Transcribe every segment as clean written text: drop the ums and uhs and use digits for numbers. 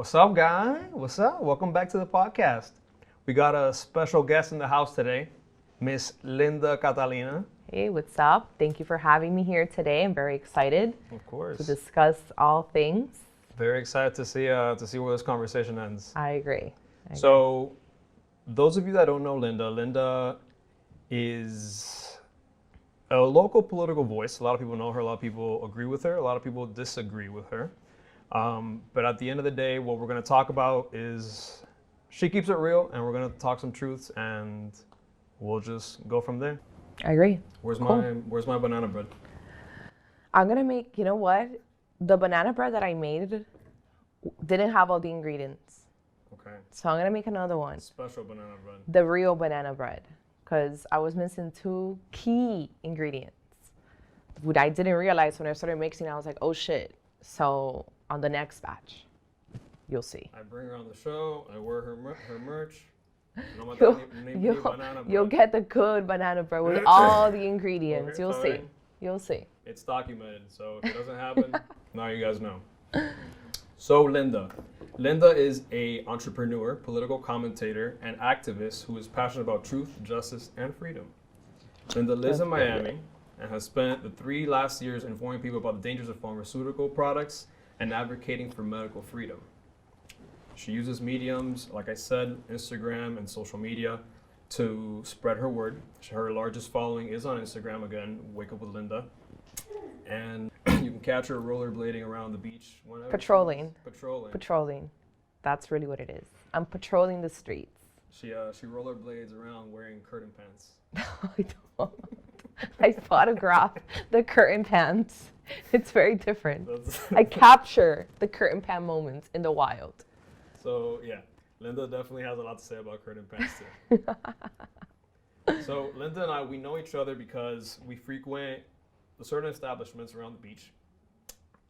What's up, guy? What's up? Welcome back to the podcast. We got a special guest in the house today, Miss Linda Catalina. Hey, what's up? Thank you for having me here today. I'm very excited Of course. to discuss all things. Very excited to see where this conversation ends. I agree. So, those of you that don't know Linda is a local political voice. A lot of people know her. A lot of people agree with her. A lot of people disagree with her. But at the end of the day, what we're going to talk about is she keeps it real, and we're going to talk some truths, and we'll just go from there. I agree. Where's my banana bread? I'm going to make, you know what? The banana bread that I made didn't have all the ingredients. Okay. So I'm going to make another one. Special banana bread. The real banana bread. Because I was missing two key ingredients. What I didn't realize when I started mixing, I was like, oh shit. So on the next batch, you'll see. I bring her on the show. I wear her merch. You'll get the good banana bread with all the ingredients. Okay, You'll sorry. see. You'll see. It's documented, so if it doesn't happen, now you guys know. So Linda is a entrepreneur, political commentator, and activist who is passionate about truth, justice, and freedom. Linda lives in Miami and has spent the last 3 years informing people about the dangers of pharmaceutical products and advocating for medical freedom. She uses mediums, like I said, Instagram and social media to spread her word. Her largest following is on Instagram, again, Wake Up with Linda. And you can catch her rollerblading around the beach whenever. Patrolling. Patrolling. That's really what it is. I'm patrolling the streets. She rollerblades around wearing curtain pants. No, I don't. I photograph the curtain pants. It's very different. I capture the curtain pant moments in the wild. So yeah, Linda definitely has a lot to say about curtain pants too. So Linda and I, we know each other because we frequent certain establishments around the beach.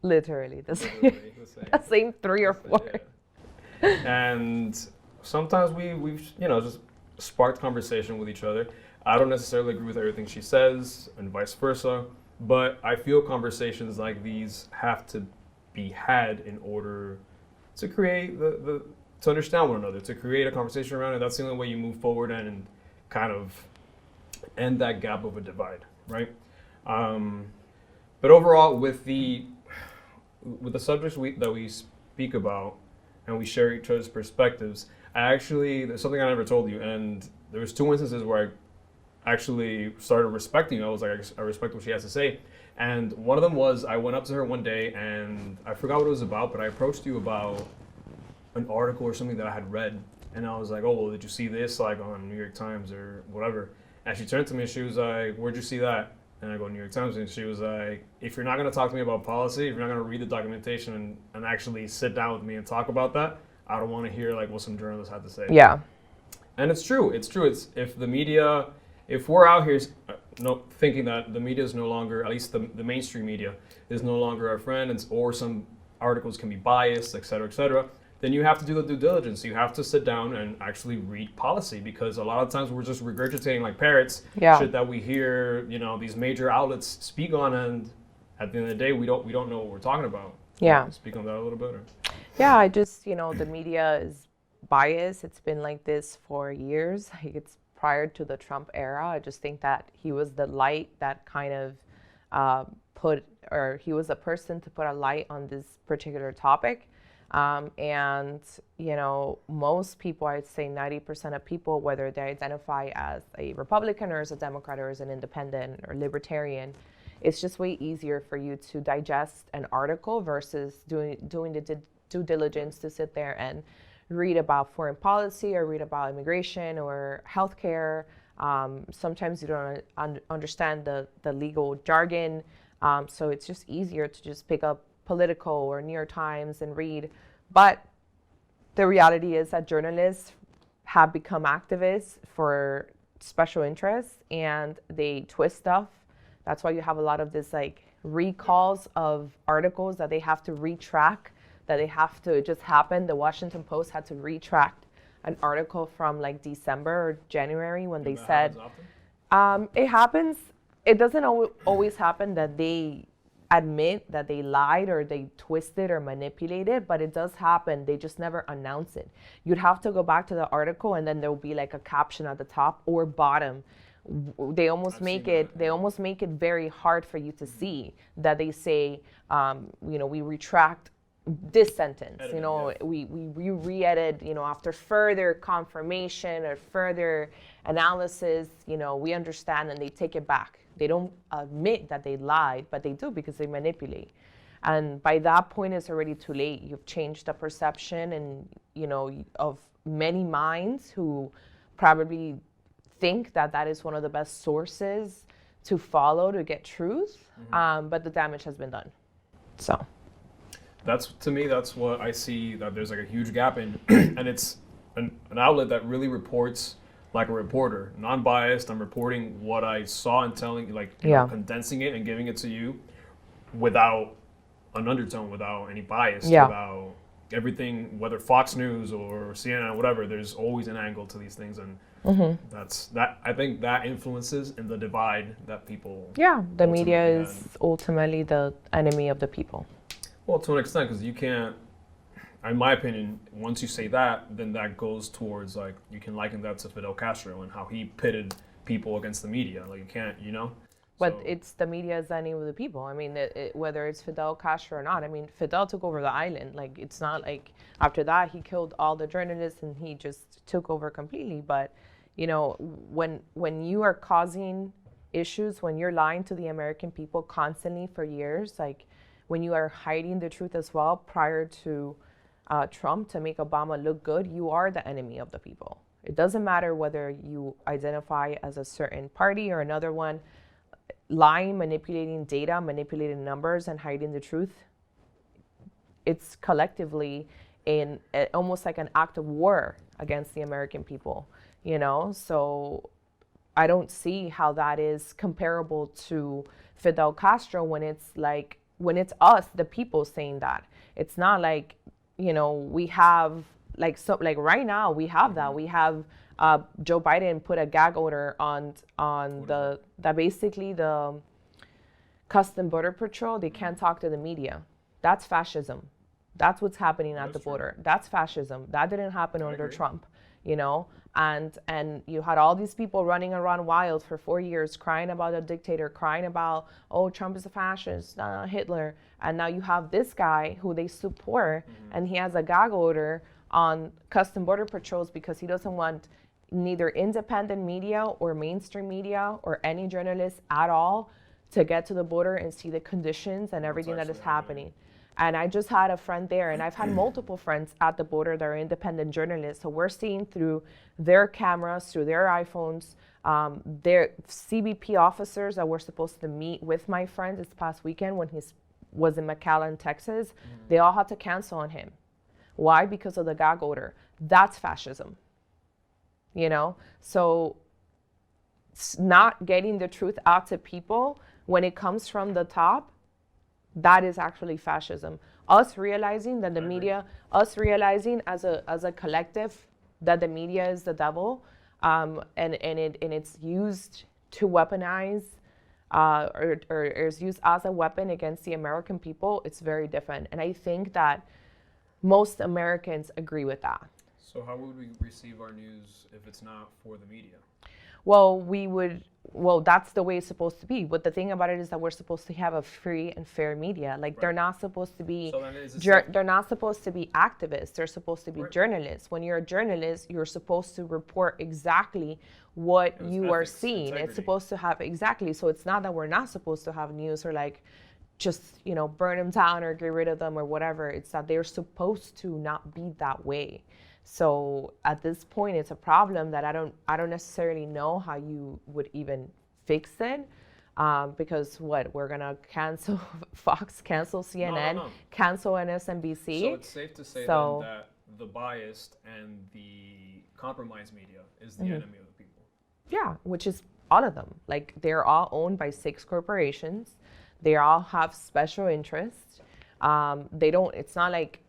Literally, the same 3 or 4. Yeah. And sometimes we've just sparked conversation with each other. I don't necessarily agree with everything she says, and vice versa. But I feel conversations like these have to be had in order to create to understand one another, to create a conversation around it. That's the only way you move forward and kind of end that gap of a divide, right? But overall, with the subjects that we speak about and we share each other's perspectives, there's something I never told you, and there was 2 instances where I actually started respecting her. I was like, I respect what she has to say. And one of them was, I went up to her one day and I forgot what it was about, but I approached you about an article or something that I had read. And I was like, oh, well, did you see this like on New York Times or whatever? And she turned to me and she was like, where'd you see that? And I go, New York Times. And she was like, if you're not going to talk to me about policy, if you're not going to read the documentation and actually sit down with me and talk about that, I don't want to hear like what some journalists had to say. Yeah. And it's true. It's if we're out here thinking that the media is no longer, at least the mainstream media, is no longer our friend, or some articles can be biased, et cetera, then you have to do the due diligence. You have to sit down and actually read policy, because a lot of times we're just regurgitating like parrots shit that we hear, these major outlets speak on, and at the end of the day, we don't know what we're talking about. Yeah. Speak on that a little bit. Yeah, I just, the media is biased. It's been like this for years. It's prior to the Trump era. I just think that he was the light that kind of he was the person to put a light on this particular topic. And, most people, I'd say 90% of people, whether they identify as a Republican or as a Democrat or as an independent or libertarian, it's just way easier for you to digest an article versus doing the due diligence to sit there and read about foreign policy or read about immigration or healthcare. Sometimes you don't understand the legal jargon. So it's just easier to just pick up Politico or New York Times and read. But the reality is that journalists have become activists for special interests, and they twist stuff. That's why you have a lot of this like recalls of articles that they have to retract. It just happened. The Washington Post had to retract an article from like December or January when they said, it happens. It doesn't always happen that they admit that they lied or they twisted or manipulated, but it does happen. They just never announce it. You'd have to go back to the article, and then there'll be like a caption at the top or bottom. They almost make it. They almost make it very hard for you to see that they say, we retract this sentence. We re-edit. After further confirmation or further analysis, we understand, and they take it back. They don't admit that they lied, but they do because they manipulate. And by that point, it's already too late. You've changed the perception of many minds who probably think that that is one of the best sources to follow to get truth. But the damage has been done. So to me, that's what I see, that there's like a huge gap in, and it's an outlet that really reports like a reporter, non-biased. I'm reporting what I saw and telling, condensing it and giving it to you without an undertone, without any bias, without everything, whether Fox News or CNN, whatever. There's always an angle to these things, and I think that influences in the divide that people. Yeah, the media is ultimately the enemy of the people. Well, to an extent, because you can't. In my opinion, once you say that, then that goes towards, like, you can liken that to Fidel Castro and how he pitted people against the media. Like, you can't, But So, it's the media is the enemy of the people. I mean, whether it's Fidel Castro or not. I mean, Fidel took over the island. Like, it's not like after that he killed all the journalists and he just took over completely. But, when you are causing issues, when you're lying to the American people constantly for years, like when you are hiding the truth as well prior to Trump to make Obama look good, you are the enemy of the people. It doesn't matter whether you identify as a certain party or another one. Lying, manipulating data, manipulating numbers, and hiding the truth, it's collectively almost like an act of war against the American people, So I don't see how that is comparable to Fidel Castro when it's us, the people, saying that. It's not like, we have right now we have that. We have Joe Biden put a gag order on basically the Custom Border Patrol. They can't talk to the media. That's fascism. That's what's happening at the border. That's fascism. That didn't happen under Trump, And you had all these people running around wild for 4 years, crying about a dictator, crying about, oh, Trump is a fascist, Hitler. And now you have this guy who they support, and he has a gag order on Custom Border Patrols because he doesn't want neither independent media or mainstream media or any journalists at all to get to the border and see the conditions and everything that is happening. And I just had a friend there, and I've had multiple friends at the border that are independent journalists. So we're seeing through their cameras, through their iPhones, their CBP officers that were supposed to meet with my friend this past weekend when he was in McAllen, Texas. They all had to cancel on him. Why? Because of the gag order. That's fascism. So not getting the truth out to people when it comes from the top, that is actually fascism. Us realizing that the media, us realizing as a collective that the media is the devil, and it's used to weaponize, or is used as a weapon against the American people. It's very different, and I think that most Americans agree with that. So how would we receive our news if it's not for the media? Well, that's the way it's supposed to be. But the thing about it is that we're supposed to have a free and fair media. Like, they're not supposed to be, they're not supposed to be activists. They're supposed to be journalists. When you're a journalist, you're supposed to report exactly what you are seeing. Integrity. It's supposed to have exactly. So it's not that we're not supposed to have news or just, burn them down or get rid of them or whatever. It's that they're supposed to not be that way. So at this point, it's a problem that I don't necessarily know how you would even fix it, because we're gonna cancel Fox, cancel CNN, cancel MSNBC. So it's safe to say then that the biased and the compromised media is the enemy of the people. Yeah, which is all of them. Like, they're all owned by 6 corporations. They all have special interests. It's not like,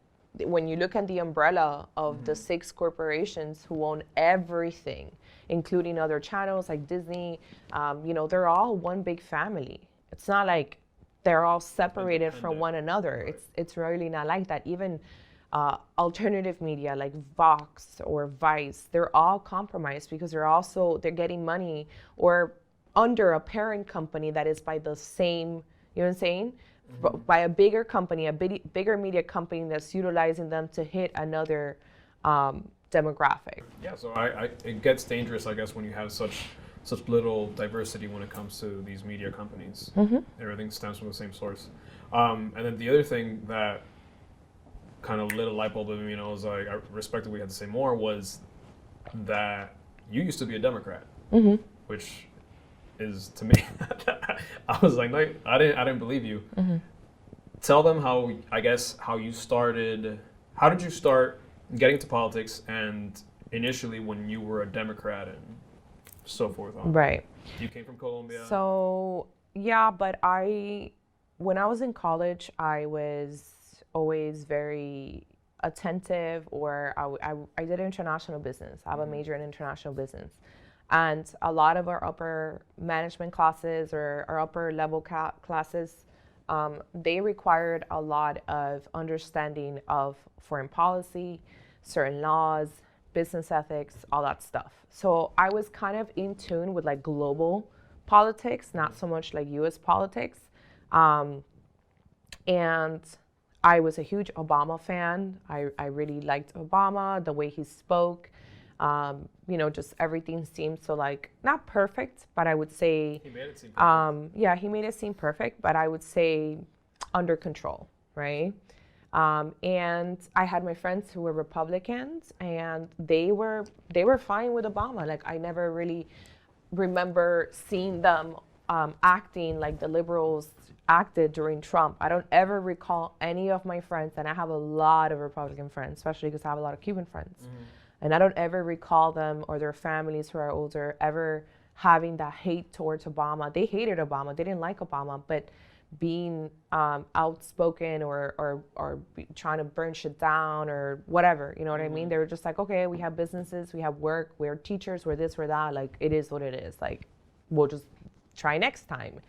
when you look at the umbrella of the 6 corporations who own everything, including other channels like Disney, they're all one big family. It's not like they're all separated from Independent. one another. Right. It's really not like that. Even alternative media like Vox or Vice, they're all compromised because they're getting money or under a parent company that is by the same, you know what I'm saying? By a bigger company, bigger media company that's utilizing them to hit another demographic. Yeah, so it gets dangerous, I guess, when you have such little diversity when it comes to these media companies. Everything stems from the same source. And then the other thing that kind of lit a light bulb in me, and I was like, I respected we had to say more, was that you used to be a Democrat, which is, to me, I was like, no, I didn't believe you. Tell them how, I guess, how did you start getting into politics, and initially when you were a Democrat and so forth on. Right. You came from Colombia. So, yeah, but when I was in college, I was always very attentive, or I did international business. I have a major in international business. And a lot of our upper management classes or our upper level classes, they required a lot of understanding of foreign policy, certain laws, business ethics, all that stuff. So I was kind of in tune with like global politics, not so much like US politics. And I was a huge Obama fan. I really liked Obama, the way he spoke. Just everything seemed so like, not perfect, but I would say, he made it seem perfect. yeah, he made it seem perfect, but I would say under control, right? And I had my friends who were Republicans, and they were fine with Obama. Like, I never really remember seeing them acting like the liberals acted during Trump. I don't ever recall any of my friends, and I have a lot of Republican friends, especially because I have a lot of Cuban friends. And I don't ever recall them or their families who are older ever having that hate towards Obama. They hated Obama. They didn't like Obama, but being outspoken or trying to burn shit down or whatever, you know what I mean? They were just like, okay, we have businesses, we have work, we're teachers, we're this, we're that. Like, it is what it is. Like, we'll just try next time.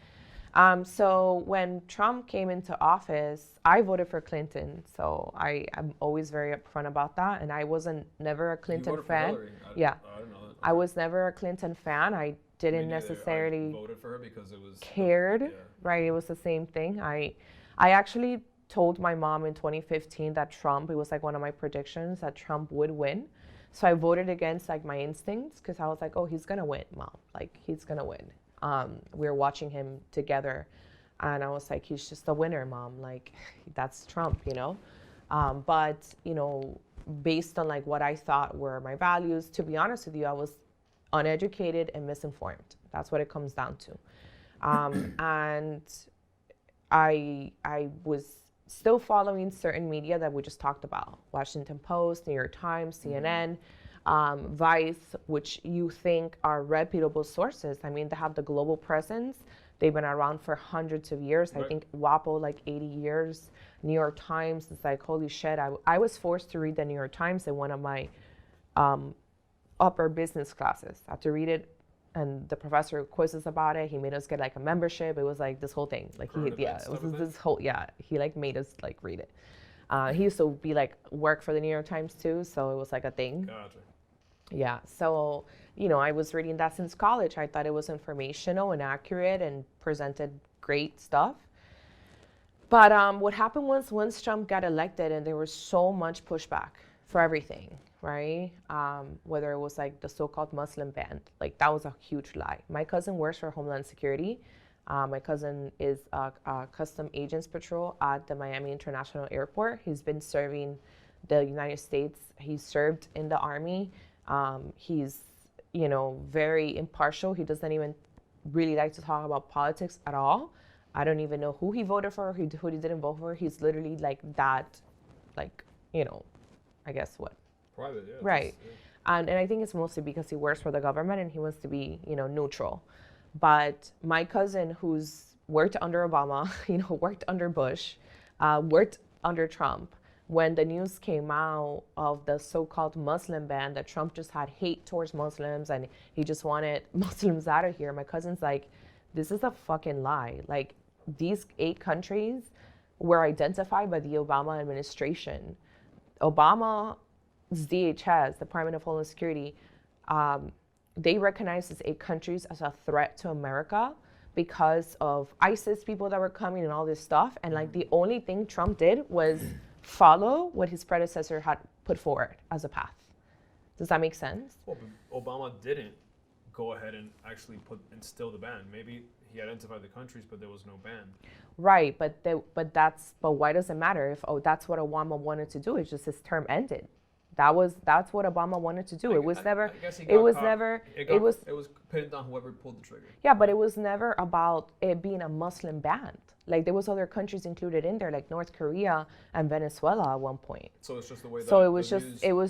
So when Trump came into office, I voted for Clinton. So I'm always very upfront about that. And I wasn't never a Clinton You voted fan. for Hillary. Yeah. I didn't know that. I was never a Clinton fan. I didn't Me neither. necessarily I voted for her because it was cared, yeah. right? It was the same thing. I actually told my mom in 2015 that Trump, it was like one of my predictions that Trump would win. So I voted against like my instincts because I was like, oh, he's going to win, Mom. Like, he's going to win. We were watching him together, and I was like, he's just a winner, Mom. Like, that's Trump, you know? But, based on like what I thought were my values, to be honest with you, I was uneducated and misinformed. That's what it comes down to. And I was still following certain media that we just talked about: Washington Post, New York Times, CNN, Vice, which you think are reputable sources. I mean, they have the global presence. They've been around for hundreds of years. Right. I think WAPO, like 80 years. New York Times, it's like, holy shit. I was forced to read the New York Times in one of my upper business classes. I had to read it, and the professor quizzes about it. He made us get like a membership. It was like this whole thing. Like, it was this whole, he like made us like read it. He used to be like work for the New York Times too, so it was like a thing. Gotcha. Yeah, so, I was reading that since college. I thought it was informational and accurate and presented great stuff. But what happened was, once Trump got elected, and there was so much pushback for everything, right? Whether it was like the so-called Muslim ban, like that was a huge lie. My cousin works for Homeland Security. My cousin is a custom agents patrol at the Miami International Airport. He's been serving the United States. He served in the Army. He's, very impartial. He doesn't even really like to talk about politics at all. I don't even know who he voted for, who he didn't vote for. He's literally like that, like, I guess what? Private, yeah. Right. And I think it's mostly because he works for the government and he wants to be, neutral. But my cousin, who's worked under Obama, worked under Bush, worked under Trump, when the news came out of the so-called Muslim ban, that Trump just had hate towards Muslims and he just wanted Muslims out of here, my cousin's like, this is a fucking lie. Like, these 8 countries were identified by the Obama administration. Obama's DHS, Department of Homeland Security, they recognize these 8 countries as a threat to America because of ISIS people that were coming and all this stuff. And like the only thing Trump did was follow what his predecessor had put forward as a path. Does that make sense? Well, but Obama didn't go ahead and actually instill the ban. Maybe he identified the countries, but there was no ban. Right, but why does it matter if that's what Obama wanted to do? It's just his term ended. That's what Obama wanted to do. It was never. It was never. It was pinned on whoever pulled the trigger. Yeah, but it was never about it being a Muslim ban. Like there was other countries included in there, like North Korea and Venezuela at one point. So it's just the way. So it was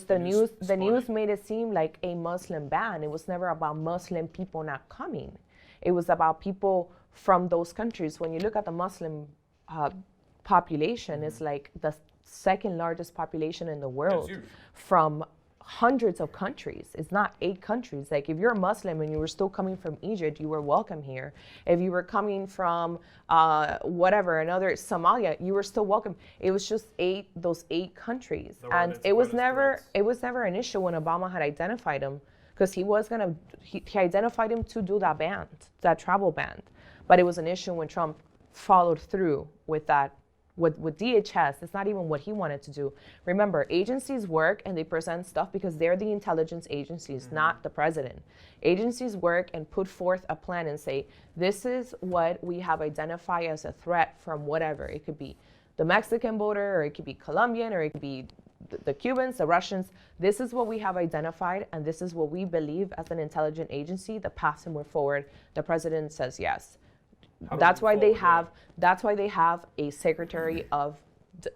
the news. The news made it seem like a Muslim ban. It was never about Muslim people not coming. It was about people from those countries. When you look at the Muslim population, it's like the second largest population in the world from hundreds of countries. It's not 8 countries. Like if you're a Muslim and you were still coming from Egypt, you were welcome here. If you were coming from another Somalia, you were still welcome. It was just those 8 countries. And it was never an issue when Obama had identified them, because he identified him to do that travel ban. But it was an issue when Trump followed through with that. With DHS, it's not even what he wanted to do. Remember, agencies work and they present stuff because they're the intelligence agencies, not the president. Agencies work and put forth a plan and say, this is what we have identified as a threat from whatever. It could be the Mexican border, or it could be Colombian, or it could be the Cubans, the Russians. This is what we have identified, and this is what we believe as an intelligence agency, the path to move forward. The president says yes. That's why they have a secretary of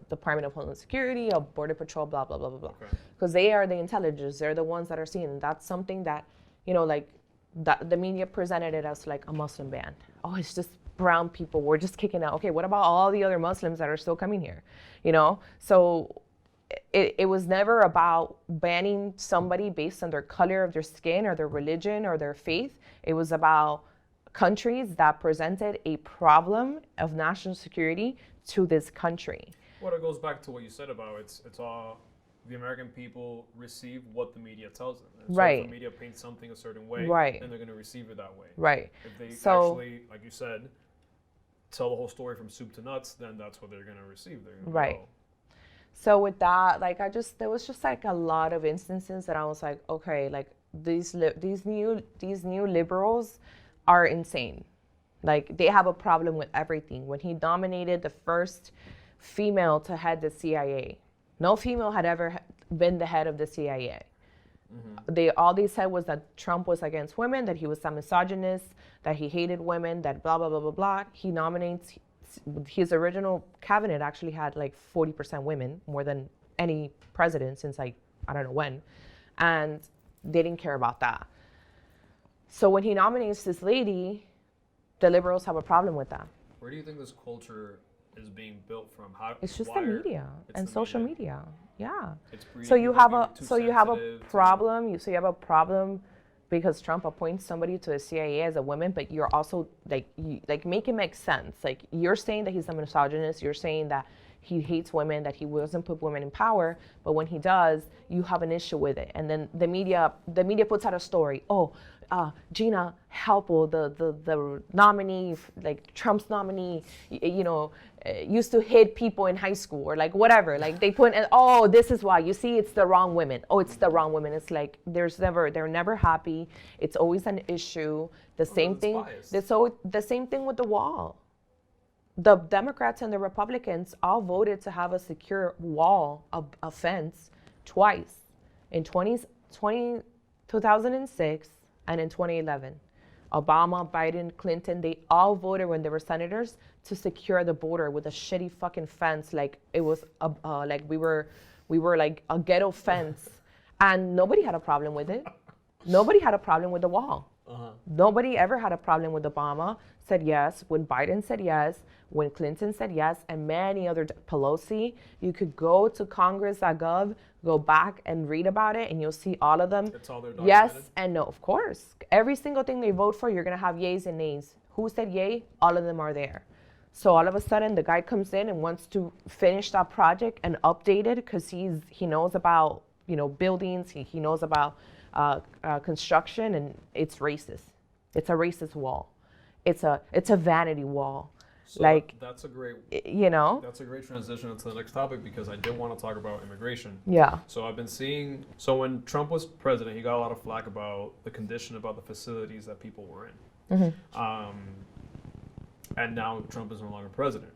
Department of Homeland Security, of Border Patrol, blah, blah, blah, blah, blah. Because they are the intelligence. They're the ones that are seeing. And that's something that, the media presented it as like a Muslim ban. Oh, it's just brown people. We're just kicking out. Okay, what about all the other Muslims that are still coming here? So it was never about banning somebody based on their color of their skin or their religion or their faith. It was about countries that presented a problem of national security to this country. Well, it goes back to what you said about it's all the American people receive what the media tells them. And so if the media paints something a certain way, then they're going to receive it that way. Right. If they actually, like you said, tell the whole story from soup to nuts, then that's what they're going to receive. They're going to go. So with that, there was just like a lot of instances that I was like, okay, like these new liberals are insane. Like they have a problem with everything. When he nominated the first female to head the CIA, no female had ever been the head of the CIA. All they said was that Trump was against women, that he was a misogynist, that he hated women, that blah, blah, blah, blah, blah. He nominates, his original cabinet actually had like 40% women, more than any president since I don't know when. And they didn't care about that. So when he nominates this lady, the liberals have a problem with that. Where do you think this culture is being built from? It's just the media and social media. Yeah. It's so you have a problem. So you have a problem because Trump appoints somebody to the CIA as a woman, but you're also like make it make sense. Like you're saying that he's a misogynist. You're saying that he hates women, that he doesn't put women in power, but when he does, you have an issue with it. And then the media puts out a story. Oh, Gina Halpel, the nominee, like Trump's nominee, used to hit people in high school or like whatever. Like they put, oh, this is why. You see, it's the wrong women. Oh, it's the wrong women. It's like they're never happy. It's always an issue. The same thing. The same thing with the wall. The Democrats and the Republicans all voted to have a secure wall, a fence, twice, in 2006 and in 2011. Obama, Biden, Clinton, they all voted when they were senators to secure the border with a shitty fucking fence. Like it was like we were like a ghetto fence, and nobody had a problem with it. Nobody had a problem with the wall. Nobody ever had a problem with Obama. Said yes when Biden said yes, when Clinton said yes, and many other, Pelosi. You could go to congress.gov, go back and read about it, and you'll see all of them. It's all their documented. Yes and no, of course. Every single thing they vote for, you're going to have yays and nays. Who said yay? All of them are there. So all of a sudden, the guy comes in and wants to finish that project and update it because he knows about buildings, he knows about construction, and it's racist. It's a racist wall. It's a vanity wall. So Like, that's a great that's a great transition into the next topic, because I did want to talk about immigration. Yeah. So I've been seeing. So when Trump was president, he got a lot of flack about the condition about the facilities that people were in. And now Trump is no longer president.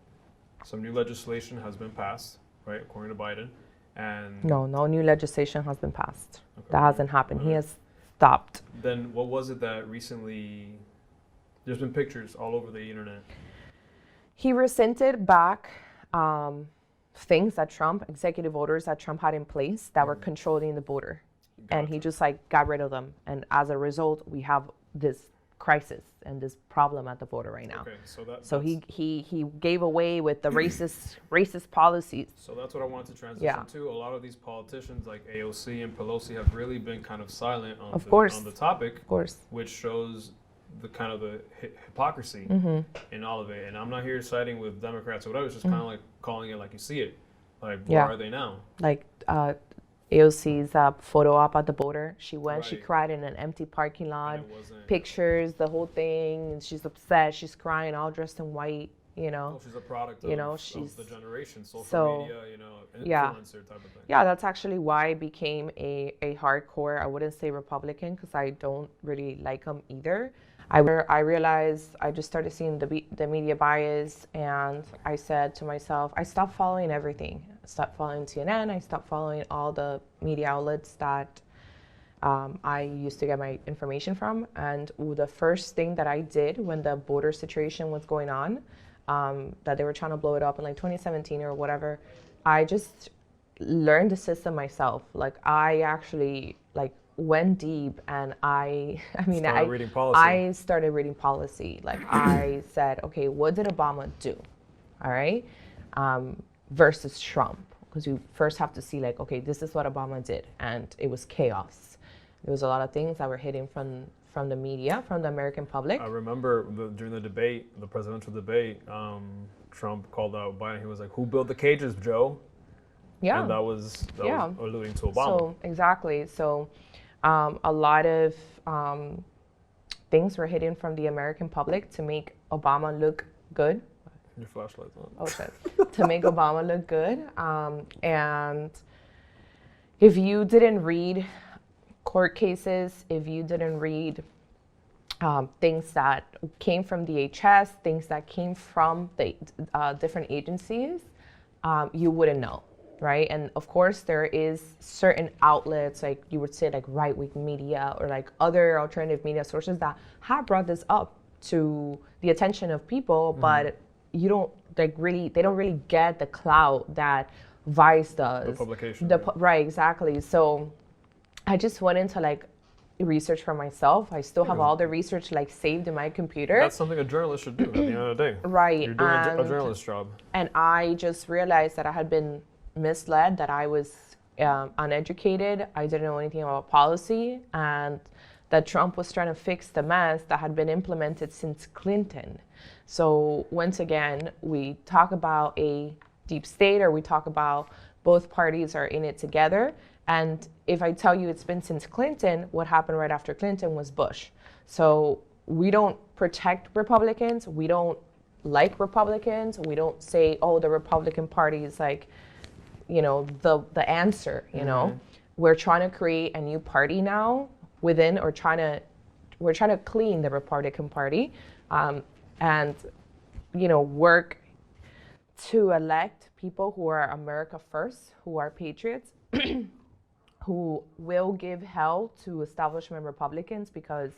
Some new legislation has been passed, right, according to Biden. And No new legislation has been passed. Okay. That hasn't happened. He Right. has stopped. Then what was it that recently? There's been pictures all over the internet. He rescinded back things that executive orders that Trump had in place that were controlling the border. And he Gotcha. just got rid of them. And as a result, we have this crisis and this problem at the border right now. Okay, so So he gave away with the racist policies. So that's what I wanted to transition Yeah. to. A lot of these politicians like AOC and Pelosi have really been kind of silent on course. the topic, Of course. which shows the kind of the hypocrisy in all of it. And I'm not here siding with Democrats or whatever. It's just kind of like calling it like you see it. Like, where Yeah. are they now? Like AOC's photo op at the border. She went, she Right. cried in an empty parking lot. And it wasn't. Pictures, the whole thing. And she's upset. She's crying, all dressed in white. Oh, she's a product of she's the generation, social so- media, influencer Yeah. type of thing. Yeah, that's actually why I became a hardcore, I wouldn't say Republican, because I don't really like them either. I realized I just started seeing the media bias, and I said to myself, I stopped following everything. I stopped following CNN. I stopped following all the media outlets that I used to get my information from. And the first thing that I did when the border situation was going on, that they were trying to blow it up in like 2017 or whatever, I just learned the system myself. Like, I actually went deep, and I Started reading policy. I started reading policy. Like, I said, okay, what did Obama do? All right, versus Trump, because you first have to see like, okay, this is what Obama did, and it was chaos. There was a lot of things that were hidden from the media, from the American public. I remember during the debate, the presidential debate, Trump called out Biden. He was like, "Who built the cages, Joe?" Yeah. And that was Yeah. alluding to Obama. So exactly. So a lot of things were hidden from the American public to make Obama look good. Your flashlight's on. Oh shit. To make Obama look good. And if you didn't read court cases, if you didn't read things that came from DHS, things that came from the different agencies, you wouldn't know, right? And of course, there is certain outlets, like you would say, like right-wing media or like other alternative media sources that have brought this up to the attention of people, but you don't they don't really get the clout that Vice does. The publication. Right, exactly. So I just went into like research for myself. I still have all the research like saved in my computer. That's something a journalist should do at the end of the day. Right. You're doing a journalist job. And I just realized that I had been misled, that I was uneducated. I didn't know anything about policy, and that Trump was trying to fix the mess that had been implemented since Clinton. So once again, we talk about a deep state, or we talk about both parties are in it together. And if I tell you it's been since Clinton, what happened right after Clinton was Bush. So we don't protect Republicans. We don't like Republicans. We don't say, oh, the Republican Party is like, the answer, We're trying to create a new party now within, or we're trying to clean the Republican Party, and, work to elect people who are America first, who are patriots, who will give hell to establishment Republicans, because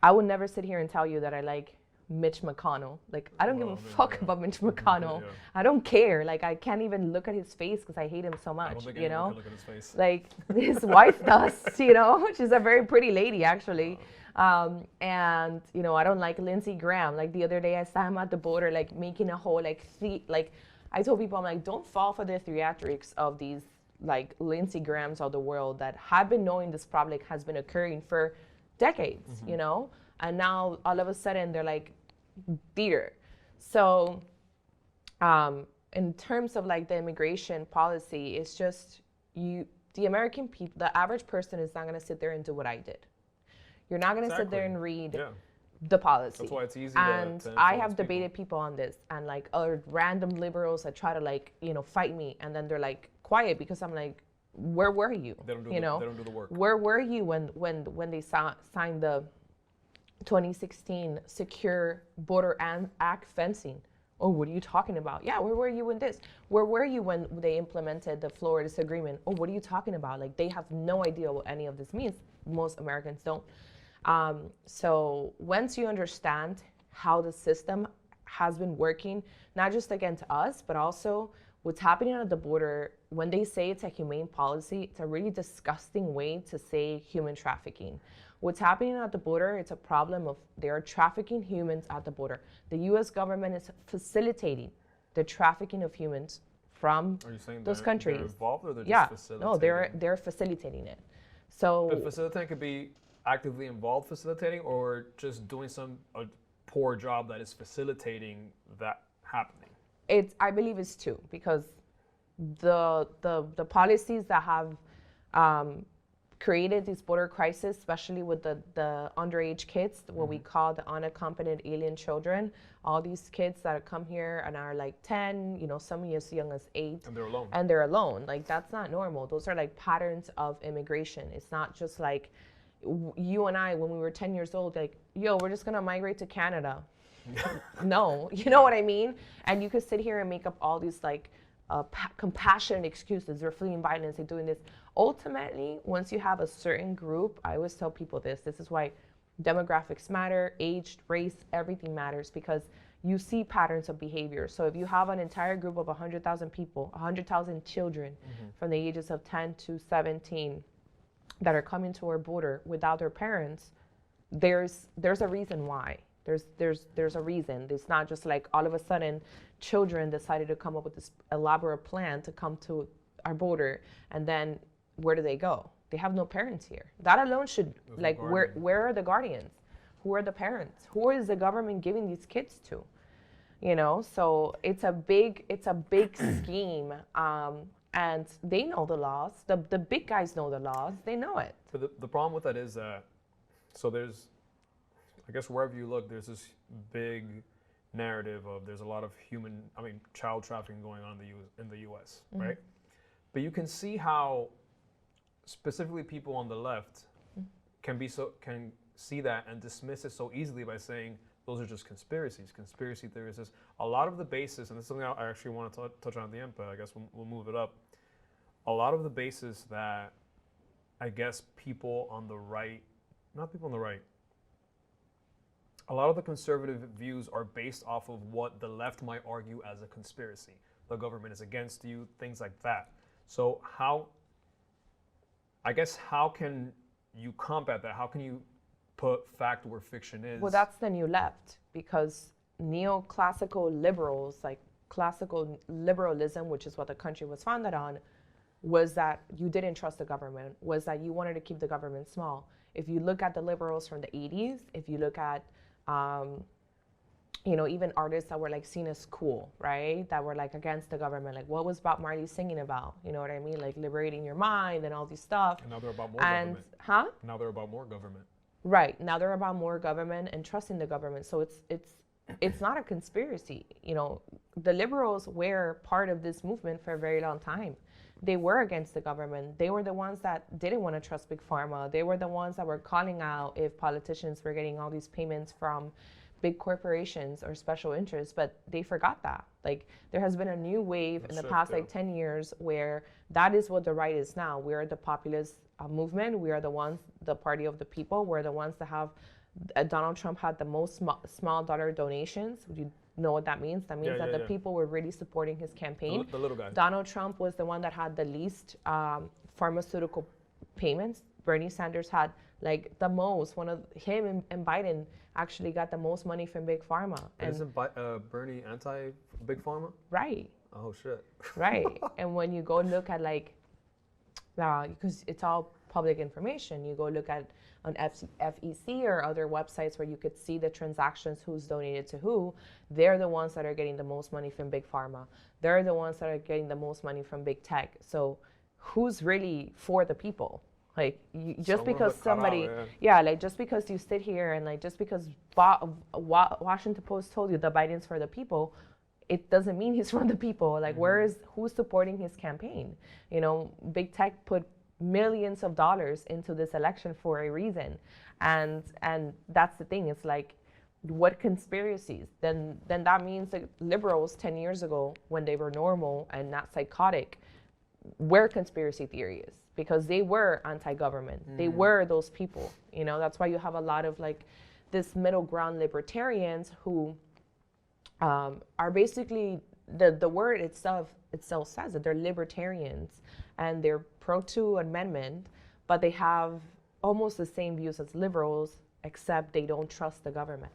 I would never sit here and tell you that I like Mitch McConnell. Like, I don't give a fuck about Mitch McConnell. Yeah. I don't care. Like, I can't even look at his face because I hate him so much, I don't think anyone can look at his face. Like, his wife does, she's a very pretty lady, actually. And, I don't like Lindsey Graham. Like, the other day I saw him at the border, like, making a whole, I told people, I'm like, don't fall for the theatrics of these, like, Lindsey Grahams of the world that have been knowing this problem has been occurring for decades, and now all of a sudden they're like theater. So In terms of like the immigration policy, it's just the American people, the average person is not going to sit there and do what I did. You're not going to sit there and read the policy. That's why it's easy and to I have people. debated people on this, and like other random liberals that try to like, fight me, and then they're like quiet because I'm like, where were you? They don't do, they don't do the work. Where were you when they signed the 2016 Secure Border Act fencing? Oh, what are you talking about? Yeah, where were you in this? Where were you when they implemented the Florida's agreement? Oh, what are you talking about? Like, they have no idea what any of this means. Most Americans don't. So once you understand how the system has been working, not just against us, but also what's happening at the border, when they say it's a humane policy, it's a really disgusting way to say human trafficking. What's happening at the border, it's a problem of they are trafficking humans at the border. The U.S. government is facilitating the trafficking of humans from those countries. They're involved, or they're just facilitating? No, they're facilitating it. So, but facilitating could be actively involved facilitating, or just doing a poor job that is facilitating that happening. I believe it's two, because the policies that have created this border crisis, especially with the underage kids, what we call the unaccompanied alien children, all these kids that come here and are like 10, some as young as 8. And they're alone. Like, that's not normal. Those are like patterns of immigration. It's not just like you and I, when we were 10 years old, like, yo, we're just going to migrate to Canada. No, you know what I mean? And you could sit here and make up all these like compassionate excuses. They're fleeing violence, they're doing this. Ultimately, once you have a certain group, I always tell people this is why demographics matter, age, race, everything matters, because you see patterns of behavior. So if you have an entire group of 100,000 people, 100,000 children from the ages of 10 to 17 that are coming to our border without their parents, there's a reason why. There's a reason. It's not just like all of a sudden children decided to come up with this elaborate plan to come to our border, and then where do they go? They have no parents here. That alone should, like, where are the guardians? Who are the parents? Who is the government giving these kids to? So it's a big scheme, and they know the laws. The big guys know the laws. They know it. But the problem with that is that, so there's, I guess wherever you look, there's this big narrative of there's a lot of child trafficking going on in the U.S., right? But you can see how specifically people on the left can see that and dismiss it so easily by saying those are just conspiracy theories. A lot of the basis, and this is something I actually want to touch on at the end, but I guess we'll move it up. A lot of the basis that I guess people on the right, not people on the right, a lot of the conservative views are based off of what the left might argue as a conspiracy. The government is against you, things like that. So how can you combat that? How can you put fact where fiction is? Well, that's the new left, because neoclassical liberals, like classical liberalism, which is what the country was founded on, was that you didn't trust the government, was that you wanted to keep the government small. If you look at the liberals from the 80s, if you look at even artists that were like seen as cool, right? That were like against the government. Like, what was Bob Marley singing about? You know what I mean? Like liberating your mind and all these stuff. And now they're about more government. Now they're about more government. Right. Now they're about more government and trusting the government. So it's not a conspiracy. The liberals were part of this movement for a very long time. They were against the government. They were the ones that didn't want to trust Big Pharma. They were the ones that were calling out if politicians were getting all these payments from big corporations or special interests, but they forgot that. Like, there has been a new wave in the past 10 years where that is what the right is now. We are the populist movement. We are the party of the people. We're the ones that have, Donald Trump had the most small dollar donations. You know what that means? That means that the people were really supporting his campaign. The little guy. Donald Trump was the one that had the least pharmaceutical payments. Bernie Sanders had like the most. Him and Biden actually got the most money from Big Pharma. And isn't Bernie anti-Big Pharma? Right. Oh, shit. Right. And when you go look at because it's all public information. You go look at on FEC or other websites where you could see the transactions, who's donated to who. They're the ones that are getting the most money from big pharma. They're the ones that are getting the most money from big tech. So who's really for the people? Like, just because somebody, like just because you sit here and like just because Washington Post told you the Biden's for the people, it doesn't mean he's for the people. Like, who's supporting his campaign? You know, big tech put millions of dollars into this election for a reason, and that's the thing. It's like, what conspiracies? Then that means that liberals 10 years ago, when they were normal and not psychotic, were conspiracy theories because they were anti-government. They were those people. You know, that's why you have a lot of like this middle ground libertarians who are basically, the word itself says that they're libertarians and they're pro-2 amendment, but they have almost the same views as liberals, except they don't trust the government.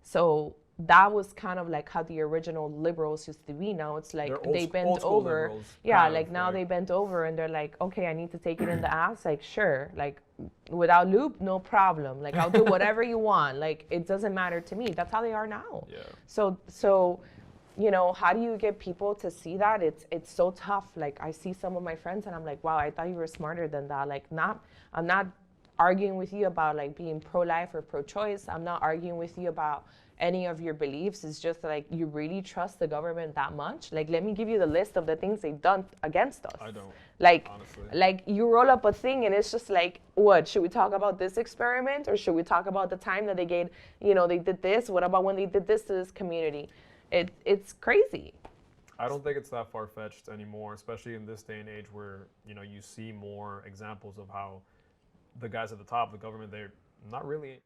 So that was kind of like how the original liberals used to be. Now it's like they bent over. Liberals, like now they bent over and they're like, okay, I need to take it in the ass. Like, sure, like without lube, no problem. Like, I'll do whatever you want. Like, it doesn't matter to me. That's how they are now. Yeah. So, you know, how do you get people to see that? It's so tough. Like, I see some of my friends and I'm like, wow, I thought you were smarter than that. Like, I'm not arguing with you about like being pro-life or pro-choice. I'm not arguing with you about any of your beliefs. It's just like, you really trust the government that much? Like, let me give you the list of the things they've done against us. I don't, like, honestly. Like, you roll up a thing and it's just like, what, should we talk about this experiment or should we talk about the time that they gave, you know, they did this? What about when they did this to this community? It's crazy. I don't think it's that far-fetched anymore, especially in this day and age where, you know, you see more examples of how the guys at the top of the government, they're not really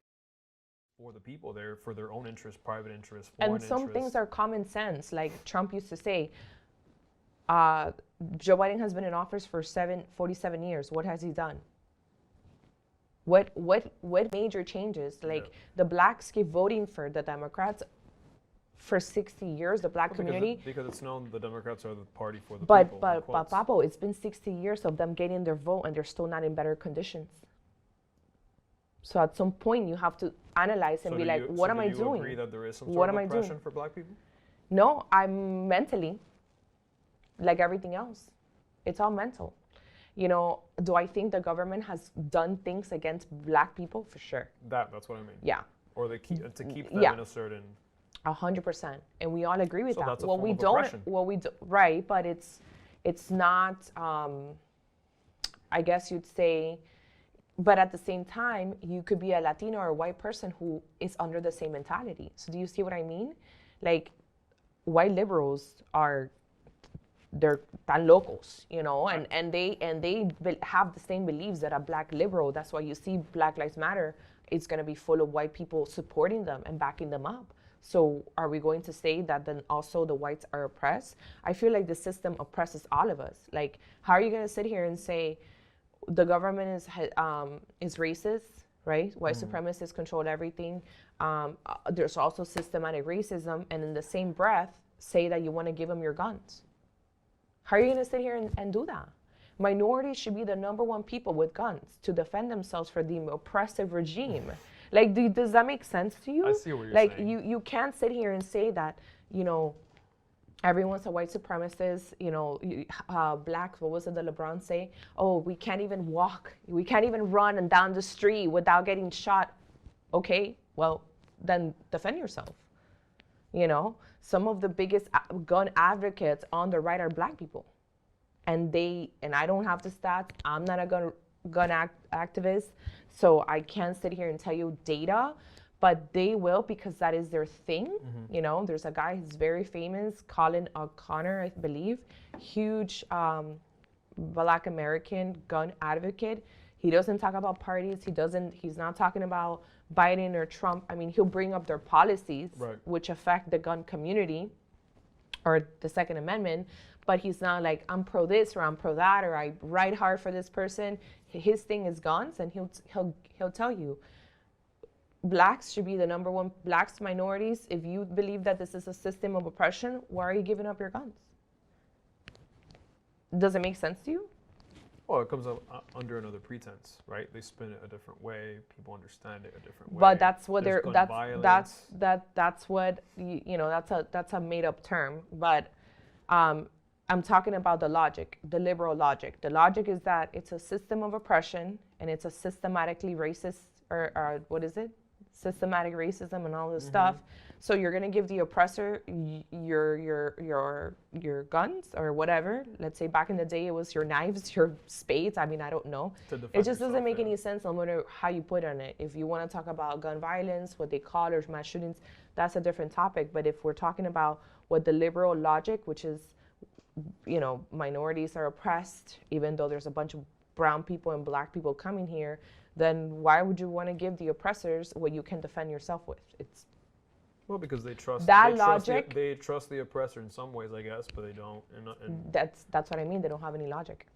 for the people. They're for their own interests, private interests, foreign interests. And some things are common sense. Like Trump used to say, Joe Biden has been in office for 47 years. What has he done? What major changes? Like, the blacks keep voting for the Democrats for 60 years, the black community. Because it's known the Democrats are the party for the people. But Papo, it's been 60 years of them getting their vote and they're still not in better conditions. So at some point you have to analyze and be like, what am I doing? Do you agree that there is some sort of oppression for black people? No, I'm mentally, like everything else. It's all mental. You know, do I think the government has done things against black people? For sure. That's what I mean. Yeah. Or they keep to keep them in a certain 100%. And we all agree with that. That's a form of oppression. Right, but it's not, I guess you'd say, but at the same time, you could be a Latino or a white person who is under the same mentality. So do you see what I mean? Like, white liberals they're tan locos, you know, and they have the same beliefs that a black liberal. That's why you see Black Lives Matter. It's going to be full of white people supporting them and backing them up. So are we going to say that then also the whites are oppressed? I feel like the system oppresses all of us. Like, how are you going to sit here and say the government is racist, right? White supremacists control everything. There's also systematic racism, and in the same breath, say that you want to give them your guns. How are you going to sit here and do that? Minorities should be the #1 people with guns to defend themselves from the oppressive regime. Like, does that make sense to you? I see what you're saying. Like, you can't sit here and say that, you know, everyone's a white supremacist, you know, blacks, what was it that LeBron say? Oh, we can't even walk. We can't even run and down the street without getting shot. Okay, well, then defend yourself. You know, some of the biggest gun advocates on the right are black people. And I don't have the stats. I'm not a gun activist, so I can't sit here and tell you data, but they will, because that is their thing. You know, there's a guy who's very famous, Colin O'Connor, I believe, huge Black American gun advocate. He doesn't talk about parties. He's not talking about Biden or Trump. I mean, he'll bring up their policies, which affect the gun community or the Second Amendment, but he's not like, I'm pro this or I'm pro that, or I ride hard for this person. His thing is guns, and he'll tell you, blacks should be the #1, blacks, minorities. If you believe that this is a system of oppression, why are you giving up your guns? Does it make sense to you? Well, it comes up under another pretense, right? They spin it a different way. People understand it a different way. But that's what There's they're gun violence. that's what you know, that's a made up term. But I'm talking about the logic, the liberal logic. The logic is that it's a system of oppression and it's a systematically racist or what is it? Systematic racism and all this stuff. So you're gonna give the oppressor your guns or whatever. Let's say back in the day it was your knives, your spades. I mean, I don't know. It just doesn't make any sense no matter how you put on it. If you want to talk about gun violence, what they call it, or mass shootings, that's a different topic. But if we're talking about what the liberal logic, which is, you know, minorities are oppressed, even though there's a bunch of brown people and black people coming here, then why would you want to give the oppressors what you can defend yourself with? It's well, because they trust that they logic. They trust the oppressor in some ways, I guess, but they don't. And that's what I mean. They don't have any logic.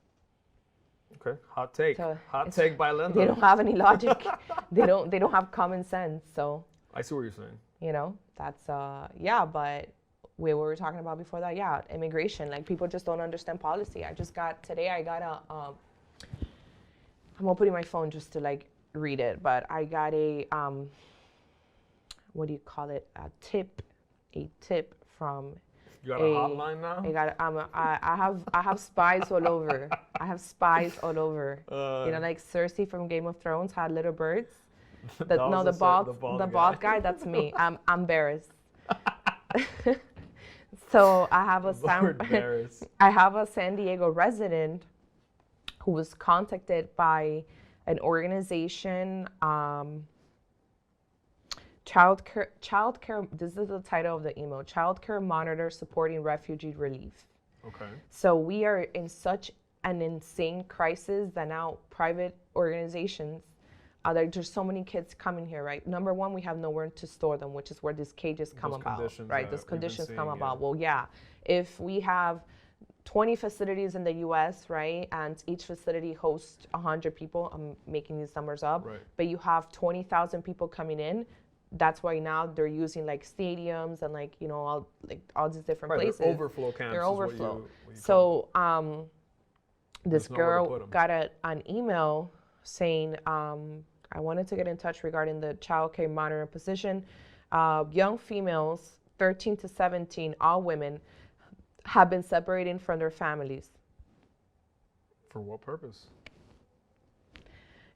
Okay, hot take. So hot take by Linda. They don't have any logic. They don't have common sense. So I see what you're saying. you know, that's yeah. But we were talking about before that, yeah, immigration. Like people just don't understand policy. I got a. I'm gonna put in my phone just to like read it, but I got a what do you call it? A tip from. You got a hotline now? I have spies all over. I have spies all over. You know, like Cersei from Game of Thrones had little birds. The bald guy. That's me. I'm embarrassed. So I have a San Diego resident who was contacted by an organization, childcare. This is the title of the email: Childcare Monitor Supporting Refugee Relief. Okay. So we are in such an insane crisis that now private organizations, there's so many kids coming here, right? Number one, we have nowhere to store them, which is where these cages come about, right? Those conditions come about. Well, yeah, if we have 20 facilities in the U.S., right, and each facility hosts 100 people, I'm making these numbers up, right, but you have 20,000 people coming in. That's why now they're using like stadiums and like, you know, all these different places. They're overflow camps. They're overflow. So this girl got an email saying, I wanted to get in touch regarding the child care monitoring position. Young females, 13 to 17, all women, have been separated from their families. For what purpose?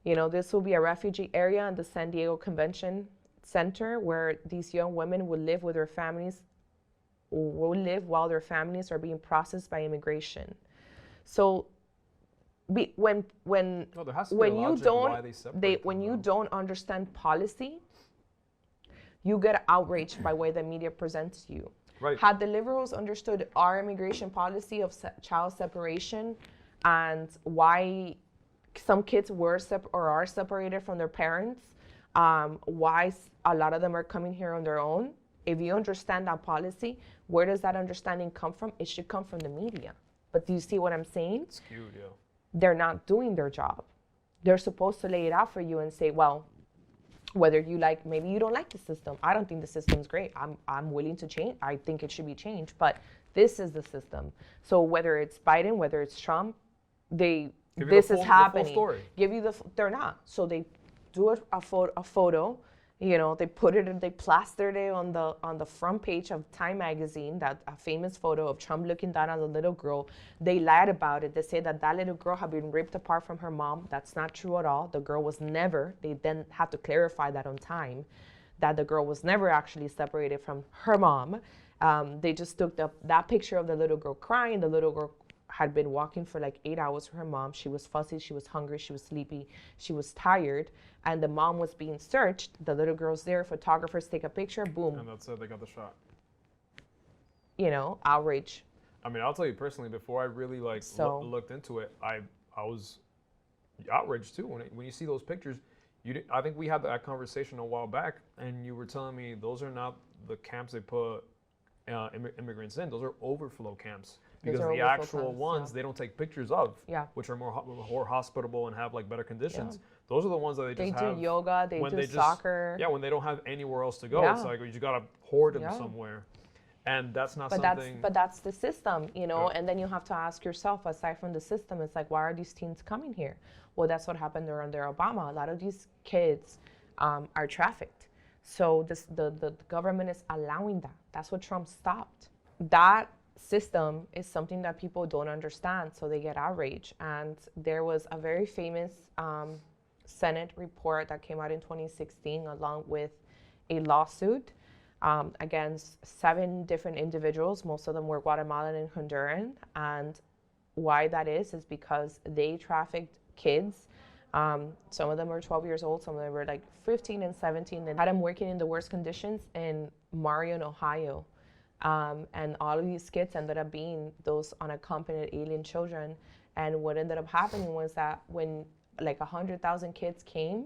You know, this will be a refugee area in the San Diego Convention Center where these young women will live with their families, will live while their families are being processed by immigration. So when you don't understand policy, you get outraged by the way the media presents you. Right. Had the liberals understood our immigration policy of child separation and why some kids are separated from their parents, why a lot of them are coming here on their own, if you understand that policy, where does that understanding come from? It should come from the media. But do you see what I'm saying? It's skewed, yeah. They're not doing their job. They're supposed to lay it out for you and say, well, whether you like, maybe you don't like the system. I don't think the system's great. I'm willing to change. I think it should be changed, but this is the system. So whether it's Biden, whether it's Trump, this is happening. They're not. So they do a photo, you know, they plastered it on the front page of Time magazine, that a famous photo of Trump looking down at a little girl. They lied about it. They say that little girl had been ripped apart from her mom. That's not true at all. The girl was never, they then had to clarify that on Time, that the girl was never actually separated from her mom. They just took that picture of the little girl crying. The little girl had been walking for like 8 hours with her mom. She was fussy, she was hungry, she was sleepy, she was tired, and the mom was being searched. The little girl's there, photographers take a picture, boom. And that's it, they got the shot. You know, outrage. I mean, I'll tell you personally, before I really looked into it, I was outraged too. When you see those pictures, I think we had that conversation a while back, and you were telling me those are not the camps they put immigrants in. Those are overflow camps. Because the actual ones they don't take pictures of, which are more hospitable and have like better conditions. Yeah. Those are the ones that they just have. They do yoga, they do soccer. When they don't have anywhere else to go. It's like you just gotta hoard them somewhere. And that's not But something. that's the system, you know. Yeah. And then you have to ask yourself, aside from the system, it's like, why are these teens coming here? Well, that's what happened under Obama. A lot of these kids are trafficked. So the government is allowing that. That's what Trump stopped. That system is something that people don't understand, so they get outraged. And there was a very famous Senate report that came out in 2016, along with a lawsuit against 7 different individuals. Most of them were Guatemalan and Honduran. And why that is because they trafficked kids. Some of them were 12 years old, some of them were like 15 and 17, and had them working in the worst conditions in Marion, Ohio. And all of these kids ended up being those unaccompanied alien children. And what ended up happening was that when like 100,000 kids came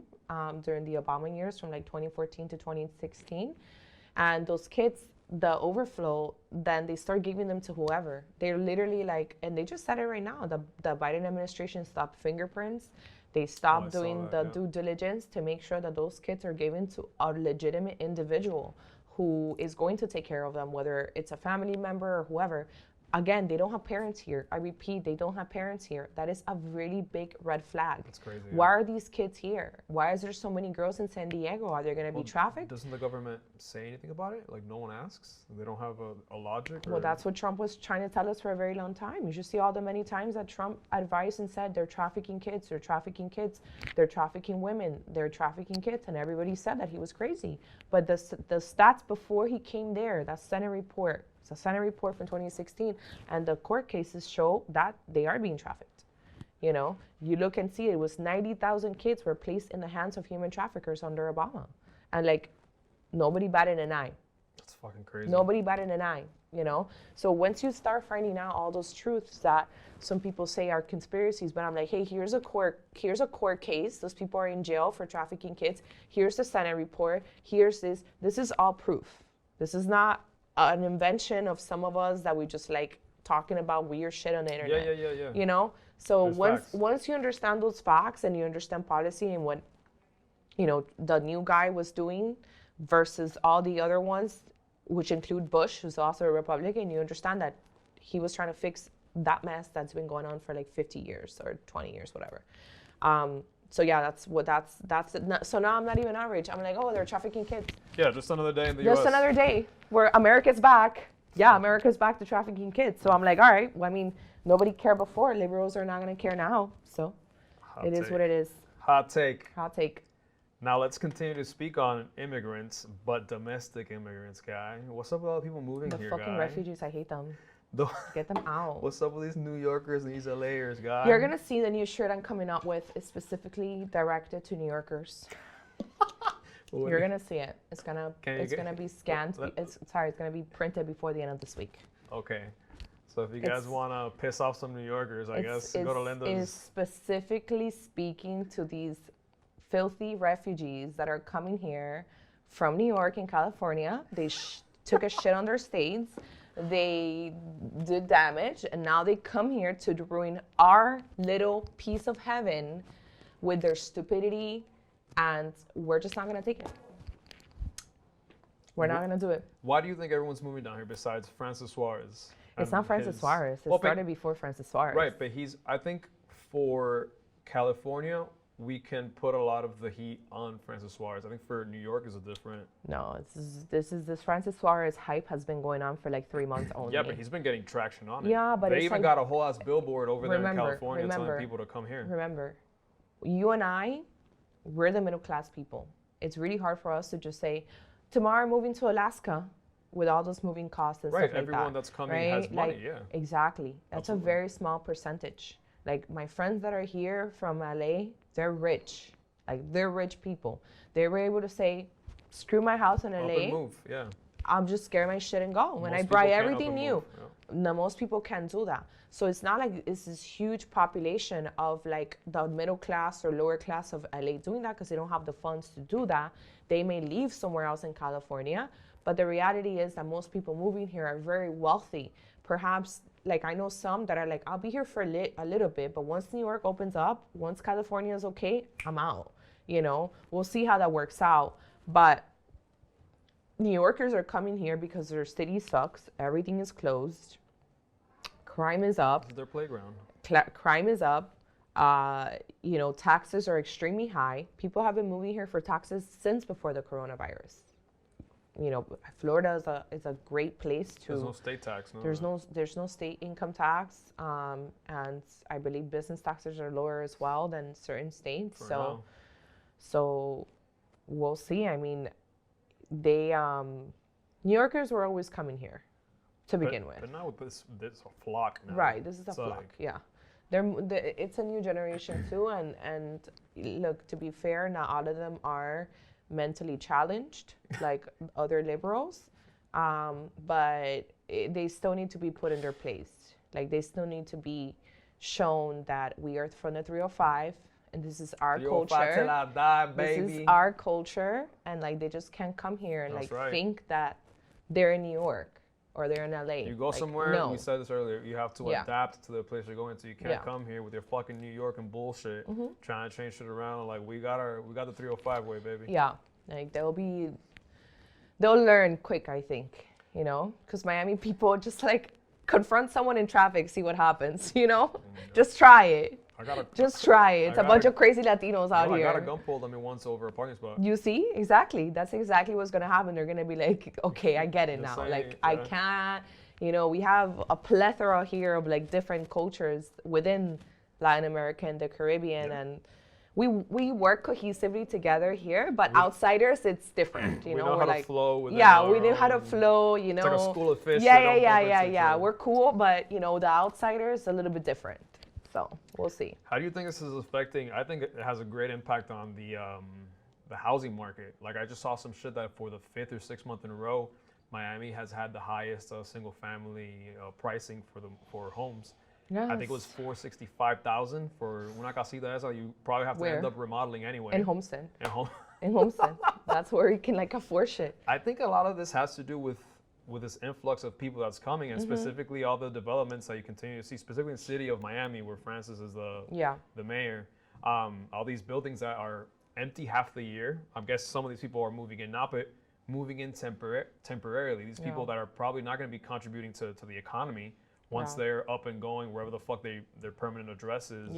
during the Obama years from like 2014 to 2016, and those kids, the overflow, then they start giving them to whoever. They're literally like, and they just said it right now, the Biden administration stopped fingerprints. They stopped doing the due diligence to make sure that those kids are given to a legitimate individual who is going to take care of them, whether it's a family member or whoever. Again, they don't have parents here. I repeat, they don't have parents here. That is a really big red flag. That's crazy. Why are these kids here? Why is there so many girls in San Diego? Are they going to be trafficked? Doesn't the government say anything about it? Like, no one asks? They don't have a logic? Well, that's what Trump was trying to tell us for a very long time. You should see all the many times that Trump advised and said they're trafficking kids, they're trafficking kids, they're trafficking women, they're trafficking kids, and everybody said that he was crazy. But the stats before he came there, that Senate report, it's a Senate report from 2016, and the court cases show that they are being trafficked. You know, you look and see it was 90,000 kids were placed in the hands of human traffickers under Obama. And like, nobody batted an eye. That's fucking crazy. Nobody batted an eye, you know? So once you start finding out all those truths that some people say are conspiracies, but I'm like, hey, here's a court case. Those people are in jail for trafficking kids. Here's the Senate report. Here's this. This is all proof. This is not an invention of some of us that we just like talking about weird shit on the internet. Yeah. You know? So There's once you understand those facts and you understand policy and what, you know, the new guy was doing versus all the other ones, which include Bush, who's also a Republican, you understand that he was trying to fix that mess that's been going on for like 50 years or 20 years, whatever. So yeah, that's it. So now I'm not even outraged. I'm like, oh, they're trafficking kids. Yeah, just another day in the U.S. Just another day where America's back. Yeah, America's back to trafficking kids. So I'm like, all right, well, I mean, nobody cared before. Liberals are not going to care now. So it is what it is. Hot take. Hot take. Now let's continue to speak on immigrants, but domestic immigrants, guy. What's up with all the people moving The here, fucking guy? refugees, I hate them. Get them out. What's up with these New Yorkers and these LAers, guy? You're going to see the new shirt I'm coming up with is specifically directed to New Yorkers. You're going to see it. It's going to be scanned. It's going to be printed before the end of this week. Okay. So if you guys want to piss off some New Yorkers, I guess go to Linda's. It's specifically speaking to these filthy refugees that are coming here from New York and California. They took a shit on their states. They did damage, and now they come here to ruin our little piece of heaven with their stupidity, and we're just not going to take it. We're not going to do it. Why do you think everyone's moving down here besides Francis Suarez? It's not Francis Suarez. It started before Francis Suarez. Right, but I think for California, we can put a lot of the heat on Francis Suarez. I think for New York is a different. No, this Francis Suarez hype has been going on for like 3 months only. Yeah, but he's been getting traction on it. Yeah, but they it's even like, got a whole ass billboard over there in California telling people to come here. Remember, you and I, we're the middle class people. It's really hard for us to just say, tomorrow I'm moving to Alaska with all those moving costs and stuff like that. Right, everyone that's coming has money, yeah. Exactly. That's Absolutely. a very small percentage. Like my friends that are here from LA, they're rich. Like they're rich people. They were able to say, screw my house in LA. Up and move, yeah. I'm just scaring my shit and go. When I buy everything new, no, most people can't do that. So it's not like it's this huge population of like the middle class or lower class of LA doing that because they don't have the funds to do that. They may leave somewhere else in California, but the reality is that most people moving here are very wealthy. Perhaps, like I know some that are like, I'll be here for a little bit, but once New York opens up, once California is okay, I'm out. You know, we'll see how that works out. But New Yorkers are coming here because their city sucks. Everything is closed. Crime is up. This is their playground. Crime is up. Taxes are extremely high. People have been moving here for taxes since before the coronavirus. Florida is a great place to. There's no state tax. No, there's no state income tax, and I believe business taxes are lower as well than certain states. So we'll see. I mean, New Yorkers were always coming here to begin with. But now with this flock now. Right, this is a flock. Yeah. It's a new generation too, and look, to be fair, not all of them are mentally challenged like other liberals, but they still need to be put in their place. Like, they still need to be shown that we are from the 305, and this is our culture. Till I die, baby. This is our culture, and like, they just can't come here and think that they're in New York or they're in LA. You go somewhere, and we said this earlier, you have to adapt to the place you're going to. You can't come here with your fucking New York and bullshit, trying to change shit around. Like, we got the 305 way, baby. Yeah, like they'll learn quick, I think, because Miami people just like confront someone in traffic, see what happens, just try it. Just try it. It's a bunch of crazy Latinos out here. I got a gun pulled on me once over a parking spot. You see? Exactly. That's exactly what's going to happen. They're going to be like, okay, I get it now. I can't, we have a plethora here of like different cultures within Latin America and the Caribbean. And we work cohesively together here, but outsiders, it's different. We know how to flow. We know how to flow, It's like a school of fish. Yeah. We're cool, but, the outsiders, a little bit different. So we'll see. How do you think this is affecting? I think it has a great impact on the housing market. Like, I just saw some shit that for the 5th or 6th month in a row, Miami has had the highest single family pricing for homes. Yes. I think it was $465,000 for una casita esa. You probably have to end up remodeling anyway. In Homestead. In Homestead. That's where you can like afford shit. I think a lot of this has to do with this influx of people that's coming, and specifically all the developments that you continue to see, specifically in the city of Miami, where Francis is the mayor. All these buildings that are empty half the year. I guess some of these people are moving in, not but moving in temporarily. These people that are probably not going to be contributing to the economy once they're up and going wherever the fuck their permanent address is.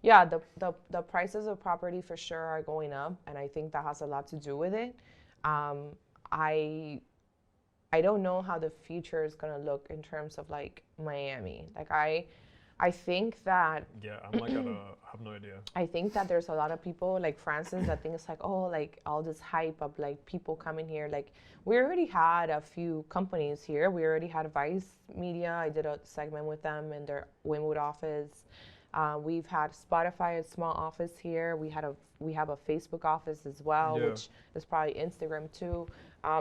Yeah, the prices of property for sure are going up, and I think that has a lot to do with it. I don't know how the future is going to look in terms of like Miami. Like, I think that... Yeah, I'm like, I have no idea. I think that there's a lot of people like Francis that think it's like, oh, like all this hype of like people coming here. Like, we already had a few companies here. We already had Vice Media. I did a segment with them in their Wynwood office. We've had Spotify, a small office here. We have a Facebook office as well, which is probably Instagram too.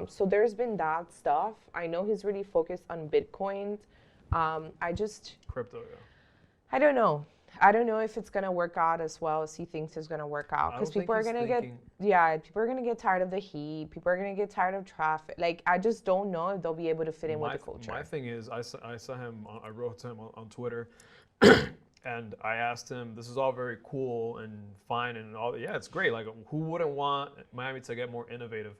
So there's been that stuff. I know he's really focused on Bitcoin. Crypto, I don't know. I don't know if it's gonna work out as well as he thinks it's gonna work out, because people are gonna get tired of the heat. People are gonna get tired of traffic. Like, I just don't know if they'll be able to fit in with the culture. My thing is, I saw him. I wrote to him on Twitter. And I asked him, this is all very cool and fine and all. Yeah, it's great. Like, who wouldn't want Miami to get more innovative?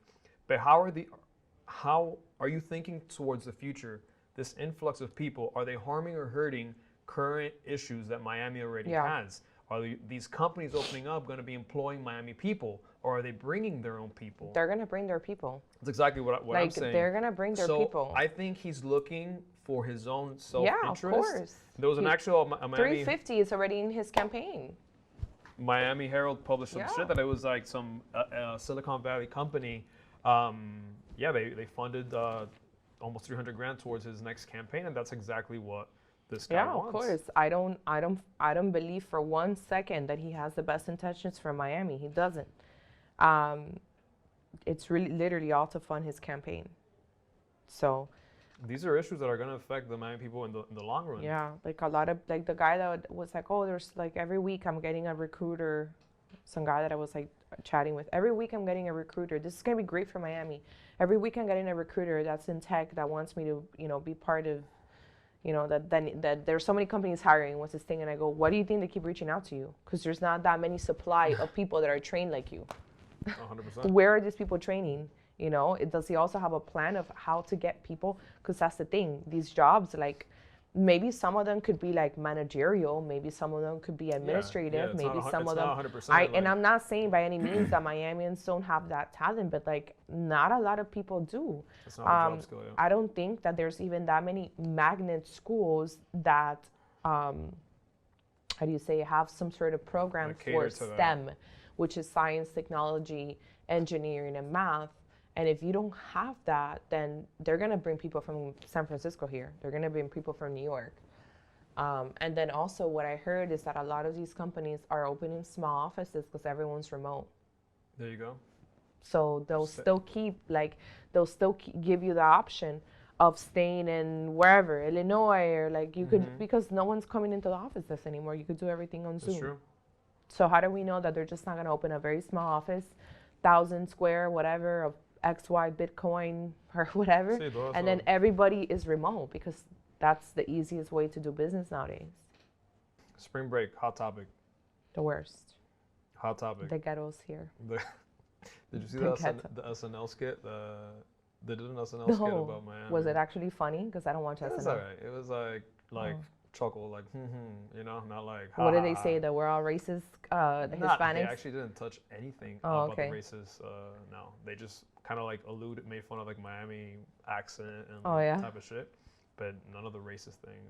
But how are you thinking towards the future? This influx of people, are they harming or hurting current issues that Miami already has? Are these companies opening up going to be employing Miami people, or are they bringing their own people? They're going to bring their people. That's exactly what I'm saying. They're going to bring their people. I think he's looking for his own self-interest. Yeah, of course. There was an actual Miami... 350 is already in his campaign. Miami Herald published some shit that it was like some Silicon Valley company. They funded almost $300,000 towards his next campaign, and that's exactly what this guy wants. Yeah, of course. I don't believe for 1 second that he has the best intentions for Miami. He doesn't. It's really literally all to fund his campaign. So these are issues that are going to affect the Miami people in the long run. Yeah, like a lot of, like the guy that was like, oh, there's like every week I'm getting a recruiter, some guy that I was like chatting with. Every week I'm getting a recruiter. This is going to be great for Miami. Every week I'm getting a recruiter that's in tech that wants me to, be part of, that there's so many companies hiring. What's this thing? And I go, what do you think they keep reaching out to you? Because there's not that many supply of people that are trained like you. 100%. Where are these people training? Does he also have a plan of how to get people? Because that's the thing. These jobs, like, maybe some of them could be like managerial, maybe some of them could be administrative, maybe some of them. 100%. And I'm not saying by any means that Miamians don't have that talent, but like not a lot of people do. It's not a job skill. Yeah. I don't think that there's even that many magnet schools that, how do you say, have some sort of program for STEM, which is science, technology, engineering, and math. And if you don't have that, then they're going to bring people from San Francisco here. They're going to bring people from New York. And then also what I heard is that a lot of these companies are opening small offices because everyone's remote. There you go. So they'll still give you the option of staying in wherever, Illinois, or like you could, because no one's coming into the offices anymore. You could do everything on Zoom. That's true. So how do we know that they're just not going to open a very small office, 1,000 square, whatever, of XY Bitcoin or whatever, and then everybody is remote, because that's the easiest way to do business nowadays. Spring break, hot topic. The worst. Hot topic. The ghettos here. Did you see the SNL skit? They did an SNL skit about Miami. Was it actually funny? Because I don't watch SNL. It was alright. It was like chuckle, like not like. What did they say? That we're all racist, Hispanics? They actually didn't touch anything about the racist. No, they just kind of like made fun of like Miami accent and type of shit, but none of the racist thing.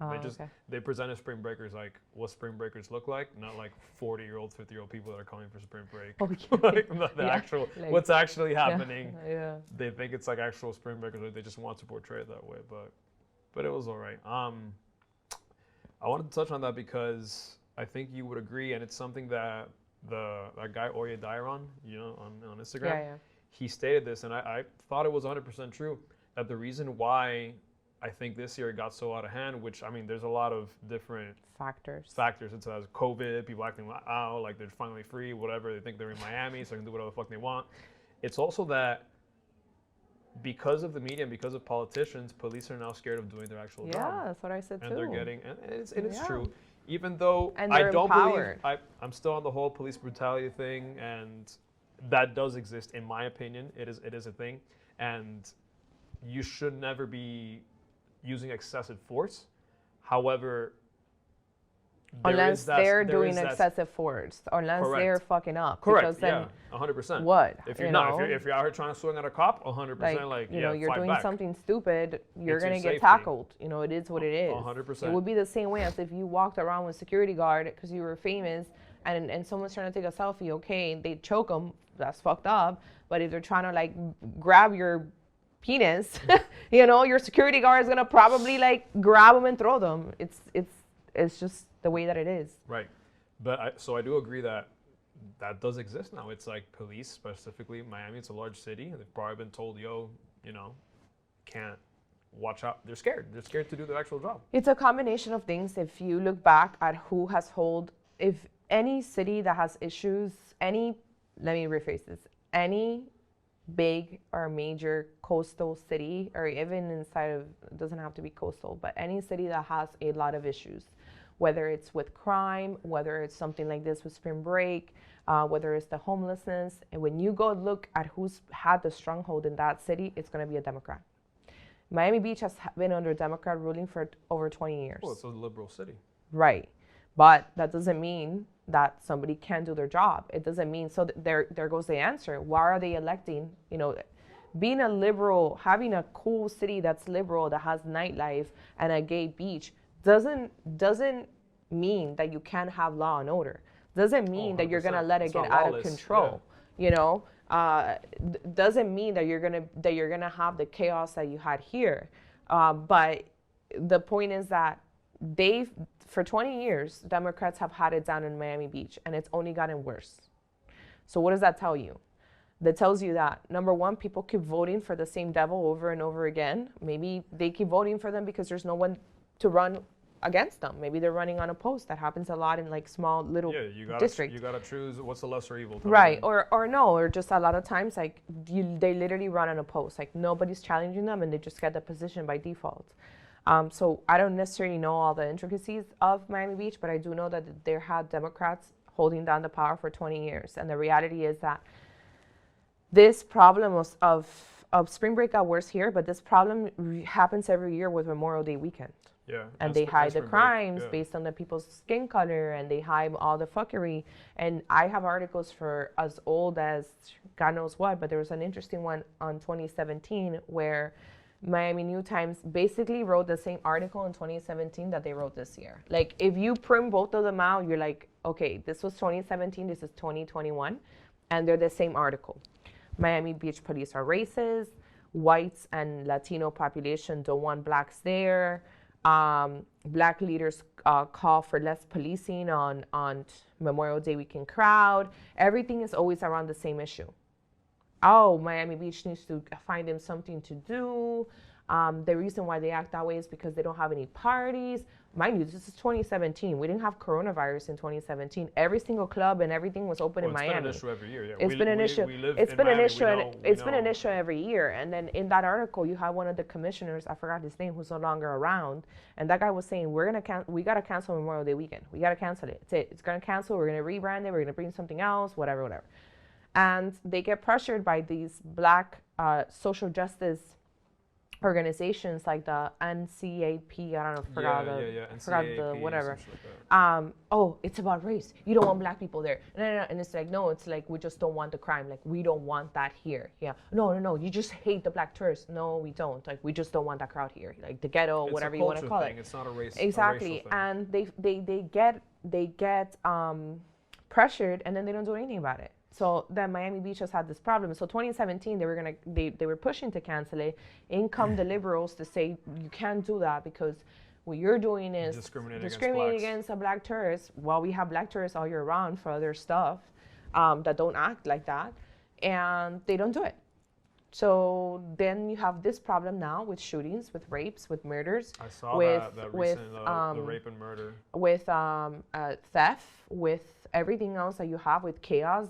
They presented spring breakers like what spring breakers look like, not like 40-year-old, 50-year-old people that are coming for spring break. Like the actual, like, what's actually happening. Yeah. They think it's like actual spring breakers. Like they just want to portray it that way, but it was all right. I wanted to touch on that because I think you would agree, and it's something that that guy Oye Dairon, on Instagram, he stated this, and I thought it was 100% true, that the reason why I think this year it got so out of hand, which, I mean, there's a lot of different factors into that. COVID, people acting like they're finally free, whatever, they think they're in Miami, so they can do whatever the fuck they want. It's also that because of the media and because of politicians, police are now scared of doing their actual job. Yeah, that's what I said too. And they're getting, and it's true. Even though and I don't believe, I'm still on the whole police brutality thing, and that does exist, in my opinion. It is a thing, and you should never be using excessive force. However, unless they're doing excessive force, unless they're fucking up. Correct. Then 100%. What? If you're not, if you're out here trying to swing at a cop, 100%, you're doing something stupid, you're gonna get tackled. It is what it is. 100%. It would be the same way as if you walked around with a security guard because you were famous, and someone's trying to take a selfie. Okay, they choke them. That's fucked up. But if they're trying to like grab your penis, your security guard is gonna probably like grab them and throw them. It's just the way that it is. Right. But I do agree that does exist now. It's like police, specifically Miami, it's a large city. They've probably been told, can't watch out. They're scared. They're scared to do their actual job. It's a combination of things. If you look back at who has if any city that has issues, let me rephrase this, any big or major coastal city, or even inside of, it doesn't have to be coastal, but any city that has a lot of issues, whether it's with crime, whether it's something like this with spring break, whether it's the homelessness. And when you go look at who's had the stronghold in that city, it's going to be a Democrat. Miami Beach has been under Democrat ruling for over 20 years. Well, it's a liberal city. Right. But that doesn't mean that somebody can't do their job. It doesn't mean, so there goes the answer. Why are they electing, being a liberal, having a cool city that's liberal, that has nightlife and a gay beach, doesn't mean that you can't have law and order. Doesn't mean that you're gonna let it get out of control. Yeah. Doesn't mean that you're gonna have the chaos that you had here. But the point is that for 20 years, Democrats have had it down in Miami Beach, and it's only gotten worse. So what does that tell you? That tells you that, number one, people keep voting for the same devil over and over again. Maybe they keep voting for them because there's no one to run against them. Maybe they're running unopposed. That happens a lot in like small little districts. You gotta choose what's the lesser evil. Right, or just a lot of times like they literally run unopposed. Like nobody's challenging them, and they just get the position by default. So I don't necessarily know all the intricacies of Miami Beach, but I do know that there had Democrats holding down the power for 20 years. And the reality is that this problem of spring break got worse here, but this problem happens every year with Memorial Day weekend. Yeah. And they hide the crimes yeah. based on the people's skin color, and they hide all the fuckery. And I have articles for as old as God knows what, but there was an interesting one on 2017 where Miami New Times basically wrote the same article in 2017 that they wrote this year. Like, if you print both of them out, you're like, okay, this was 2017, this is 2021, and they're the same article. Miami Beach police are racist. Whites and Latino population don't want blacks there. Black leaders call for less policing on Memorial Day weekend crowd. Everything is always around the same issue. Oh, Miami Beach needs to find them something to do. The reason why they act that way is because they don't have any parties. Mind you, this is 2017. We didn't have coronavirus in 2017. Every single club and everything was open in Miami. It's been an issue every year. Yeah. It's been an issue. It's been an issue. It's been an issue every year. And then in that article, you have one of the commissioners, I forgot his name, who's no longer around, and that guy was saying, we gotta cancel Memorial Day weekend. We gotta cancel it. It's it. It's gonna cancel. We're gonna rebrand it. We're gonna bring something else. Whatever. And they get pressured by these black social justice organizations like the NCAP, I don't know, forgot the whatever. Like oh, it's about race. You don't want black people there. No. And it's like, no, it's like, we just don't want the crime. Like, we don't want that here. Yeah. No. You just hate the black tourists. No, we don't. Like, we just don't want that crowd here. Like the ghetto, it's whatever you want to call it. It's not a race. Exactly. And they get pressured, and then they don't do anything about it. So then Miami Beach has had this problem. So 2017, they were pushing to cancel it. In come the liberals to say, you can't do that because what you're doing is discriminating against a black tourist. Well, we have black tourists all year round for other stuff that don't act like that, and they don't do it. So then you have this problem now with shootings, with rapes, with murders. I saw that recent, the rape and murder. With theft, with everything else that you have, with chaos,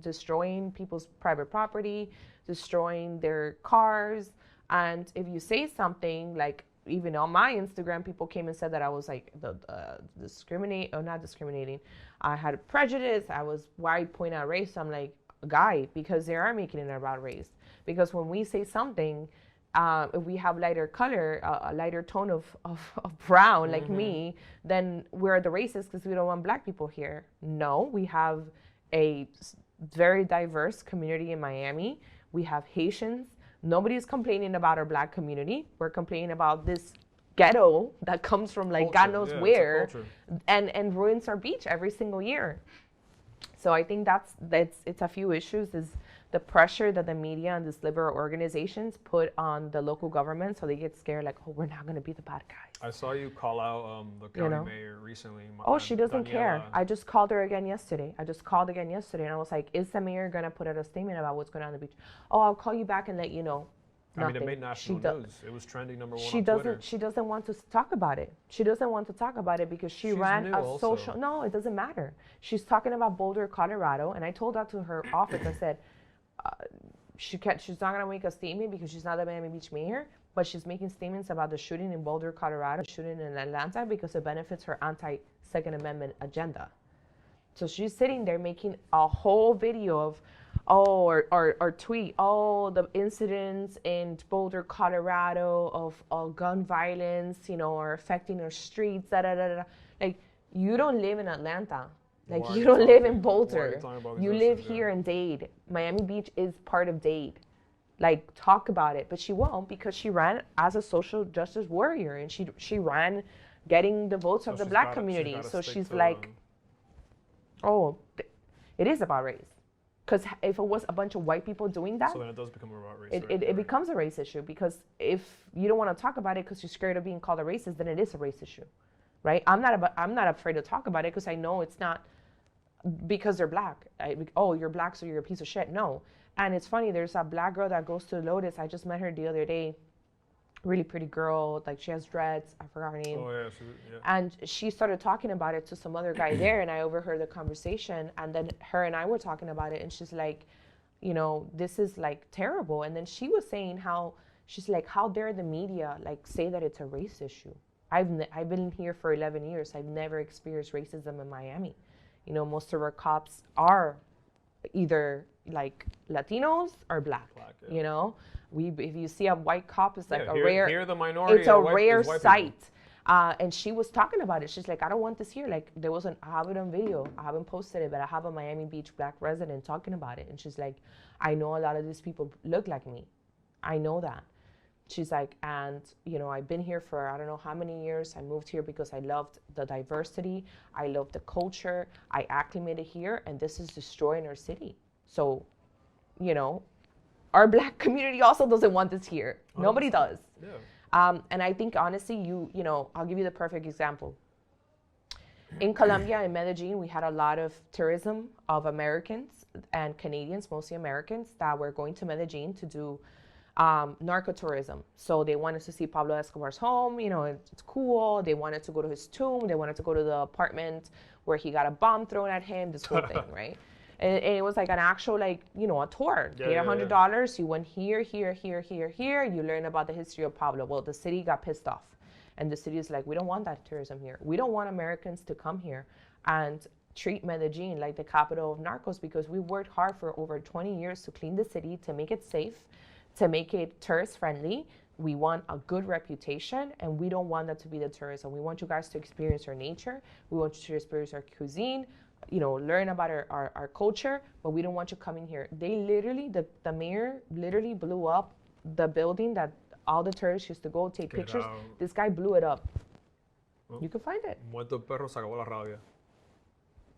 destroying people's private property, destroying their cars. And if you say something, like even on my Instagram, people came and said that I was like not discriminating. I had prejudice. Why point out race? I'm like, guy, because they are making it about race. Because when we say something, if we have lighter color, a lighter tone of brown, like me, then we're the racist because we don't want black people here. No, we have a very diverse community in Miami. We have Haitians. Nobody's complaining about our black community. We're complaining about this ghetto that comes from like culture, God knows where, and ruins our beach every single year. So I think it's a few issues, is the pressure that the media and these liberal organizations put on the local government, so they get scared, like, oh, we're not going to be the bad guys. I saw you call out the county mayor recently. Oh, she doesn't care. I just called her again yesterday. And I was like, is the mayor going to put out a statement about what's going on the beach? Oh, I'll call you back and let you know. Nothing. I mean, it made national news. It was trending number one on Twitter. She doesn't want to talk about it. She doesn't want to talk about it because she's ran a social... No, it doesn't matter. She's talking about Boulder, Colorado, and I told that to her office. I said, she's not going to make a statement because she's not the Miami Beach mayor, but she's making statements about the shooting in Boulder, Colorado, shooting in Atlanta because it benefits her anti-Second Amendment agenda. So she's sitting there making a whole video of, or tweet, the incidents in Boulder, Colorado of gun violence, are affecting our streets, Like, you don't live in Atlanta. Like, you don't live in Boulder. You live here in Dade. Miami Beach is part of Dade. Like, talk about it. But she won't, because she ran as a social justice warrior, and she ran getting the votes of the black community. So she's like, it is about race. Because if it was a bunch of white people doing that, so then it does become about race. It becomes a race issue, because if you don't want to talk about it because you're scared of being called a racist, then it is a race issue, right? I'm not afraid to talk about it because I know it's not because they're black. You're black, so you're a piece of shit. No. And it's funny. There's a black girl that goes to Lotus. I just met her the other day. Really pretty girl, like she has dreads. I forgot her name. And she started talking about it to some other guy there, and I overheard the conversation. And then her and I were talking about it, and she's like, this is like terrible. And then she was saying how dare the media like say that it's a race issue? I've been here for 11 years. I've never experienced racism in Miami. Most of our cops are either like Latinos are black. Yeah. You know, if you see a white cop, it's like Yeah, a rare. Here the minority. It's a white, rare white sight. And she was talking about it. She's like, I don't want this here. Like, I have it on video. I haven't posted it, but I have a Miami Beach black resident talking about it. And she's like, I know a lot of these people look like me. I know that. She's like, and, you know, I've been here for I don't know how many years. I moved here because I loved the diversity. I loved the culture. I acclimated here, and this is destroying our city. So, you know, our black community also doesn't want this here. 100%. Nobody does. Yeah. And I think, honestly, you know, I'll give you the perfect example. In Colombia, in Medellin, we had a lot of tourism of Americans and Canadians, mostly Americans, that were going to Medellin to do narco-tourism. So they wanted to see Pablo Escobar's home. You know, it's cool. They wanted to go to his tomb. They wanted to go to the apartment where he got a bomb thrown at him, this whole thing, right? And it was like an actual, like, you know, a tour. Paid $100. You went here. You learn about the history of Pablo. Well, the city got pissed off. And the city is like, we don't want that tourism here. We don't want Americans to come here and treat Medellin like the capital of narcos, because we worked hard for over 20 years to clean the city, to make it safe, to make it tourist friendly. We want a good reputation, and we don't want that to be the tourism. We want you guys to experience our nature. We want you to experience our cuisine, you know, learn about our culture, but we don't want you coming here. They literally, the mayor literally blew up the building that all the tourists used to go take pictures. This guy blew it up. Oh. You can find it. Muerto perro se acabó la rabia.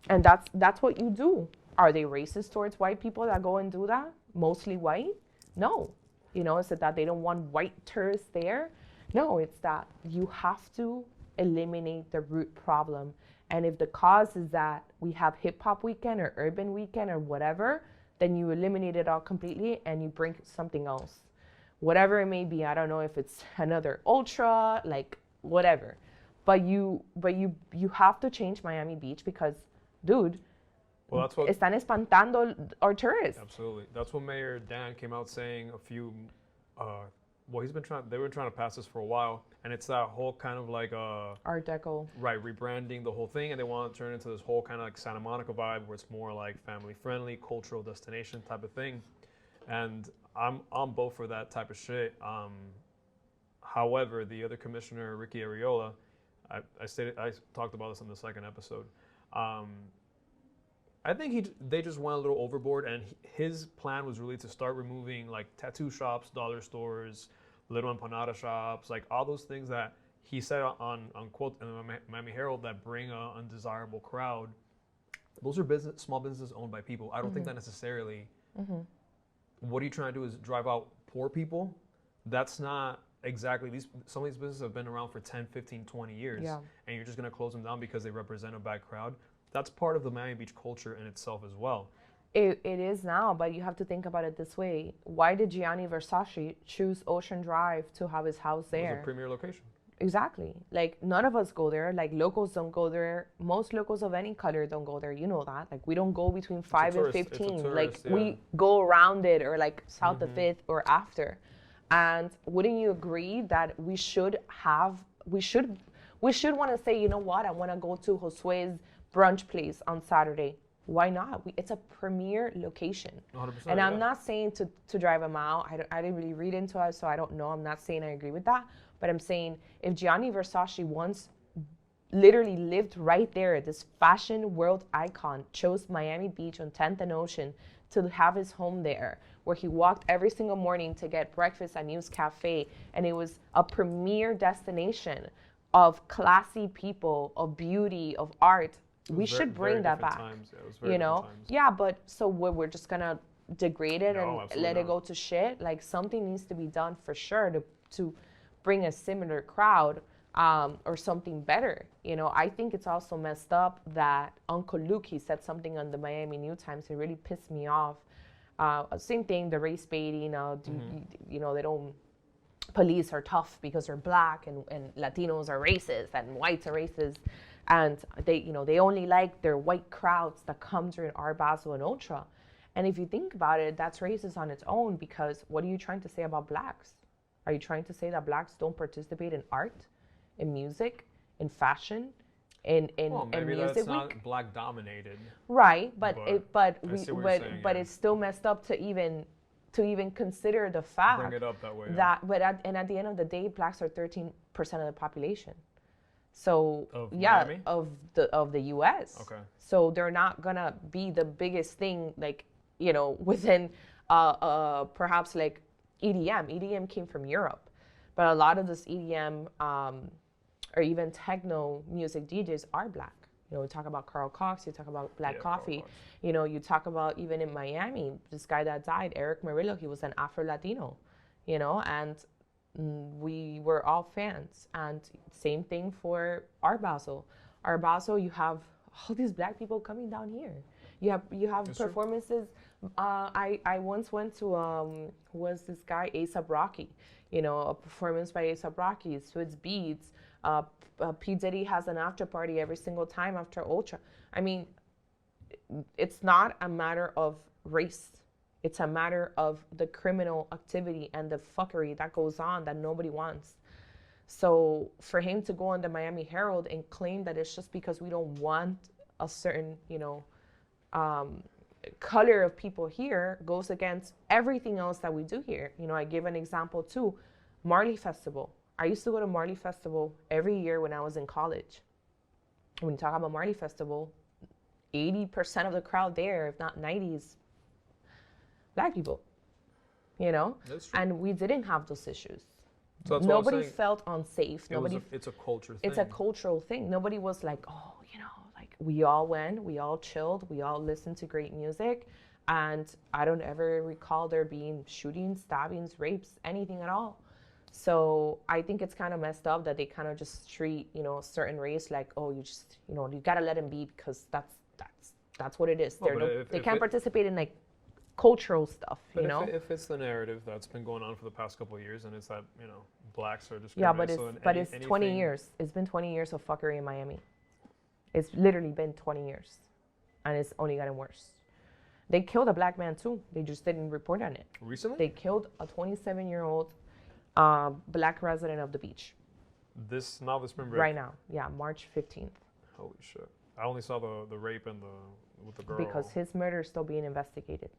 And that's what you do. Are they racist towards white people that go and do that? Mostly white? No. You know, is it that they don't want white tourists there? No, it's that you have to eliminate the root problem. And if the cause is that we have hip hop weekend or urban weekend or whatever, then you eliminate it all completely and you bring something else. Whatever it may be. I don't know if it's another ultra, like whatever. But you have to change Miami Beach because, dude, well, that's what están espantando our tourists. Absolutely. That's what Mayor Dan came out saying a few well, they were trying to pass this for a while, and it's that whole kind of like Art Deco. Right, rebranding the whole thing, and they want to turn it into this whole kind of like Santa Monica vibe where it's more like family friendly, cultural destination type of thing. And I'm both for that type of shit. However, the other commissioner, Ricky Arriola, I talked about this in the second episode. I think they just went a little overboard, and his plan was really to start removing like tattoo shops, dollar stores, little empanada shops, like all those things that he said on quote in the Miami Herald that bring an undesirable crowd. Those are small businesses owned by people. I don't think that necessarily. What are you trying to do is drive out poor people? That's not exactly some of these businesses have been around for 10, 15, 20 years, and you're just going to close them down because they represent a bad crowd. That's part of the Miami Beach culture in itself as well. It is now, but you have to think about it this way. Why did Gianni Versace choose Ocean Drive to have his house there? It was a premier location. Exactly. Like, none of us go there. Like, locals don't go there. Most locals of any color don't go there. You know that. Like, we don't go between 5 and 15. Like, we go around it or like south of 5th or after. And wouldn't you agree that we should want to say, you know what, I want to go to Josue's brunch place on Saturday. Why not? It's a premier location. 100%, and I'm not saying to drive them out. I didn't really read into it, so I don't know. I'm not saying I agree with that. But I'm saying if Gianni Versace once literally lived right there, this fashion world icon, chose Miami Beach on 10th and Ocean to have his home there, where he walked every single morning to get breakfast at News Cafe, and it was a premier destination of classy people, of beauty, of art. We should bring that back. You know? Yeah, but so we're just gonna degrade it and let it go to shit? Like, something needs to be done for sure to bring a similar crowd or something better. You know, I think it's also messed up that Uncle Luke, he said something on the Miami New Times. It really pissed me off. Same thing, the race baiting. You know, they don't. Police are tough because they're black, and Latinos are racist, and whites are racist, and they only like their white crowds that come during Art Basel and Ultra. And if you think about it, that's racist on its own, because what are you trying to say about blacks? Are you trying to say that blacks don't participate in art, in music, in fashion, Well, in maybe Music that's Week. not black dominated. Right, but I see what you're saying, yeah. it's still messed up to even consider the fact Bring it up that way. that at the end of the day, blacks are 13% of the population. So Of yeah, Miami? of the U.S. Okay. So they're not gonna be the biggest thing, like, within perhaps like EDM. EDM came from Europe, but a lot of this EDM or even techno music DJs are black. We talk about Carl Cox, you talk about Black Coffee. You talk about even in Miami, this guy that died, Eric Murillo, he was an Afro-Latino, and we were all fans. And same thing for Art Basel. Art Basel, you have all these black people coming down here. You have That's performances. I once went to who was this guy, A$AP Rocky, a performance by A$AP Rocky, Swizz Beatz. P. Diddy has an after party every single time after Ultra. I mean, it's not a matter of race. It's a matter of the criminal activity and the fuckery that goes on that nobody wants. So for him to go on the Miami Herald and claim that it's just because we don't want a certain, color of people here goes against everything else that we do here. I give an example too, Marley Festival. I used to go to Marley Festival every year when I was in college. When you talk about Marley Festival, 80% of the crowd there, if not 90s, is black people, That's true. and we didn't have those issues. So that's Nobody what I'm saying. felt unsafe. It's a culture thing. It's a cultural thing. Nobody was like, oh, like we all went, we all chilled, we all listened to great music. And I don't ever recall there being shootings, stabbings, rapes, anything at all. So I think it's kind of messed up that they kind of just treat, a certain race like, oh, you just, you got to let them be because that's what it is. They can't participate in like cultural stuff, If it's the narrative that's been going on for the past couple of years, and it's that blacks are discriminated. Yeah, but it's 20 years. It's been 20 years of fuckery in Miami. It's literally been 20 years, and it's only gotten worse. They killed a black man too. They just didn't report on it. Recently? They killed a 27-year-old black resident of the beach. This spring break. Right now, yeah, March 15th. Holy shit! I only saw the rape and with the girl. Because his murder is still being investigated.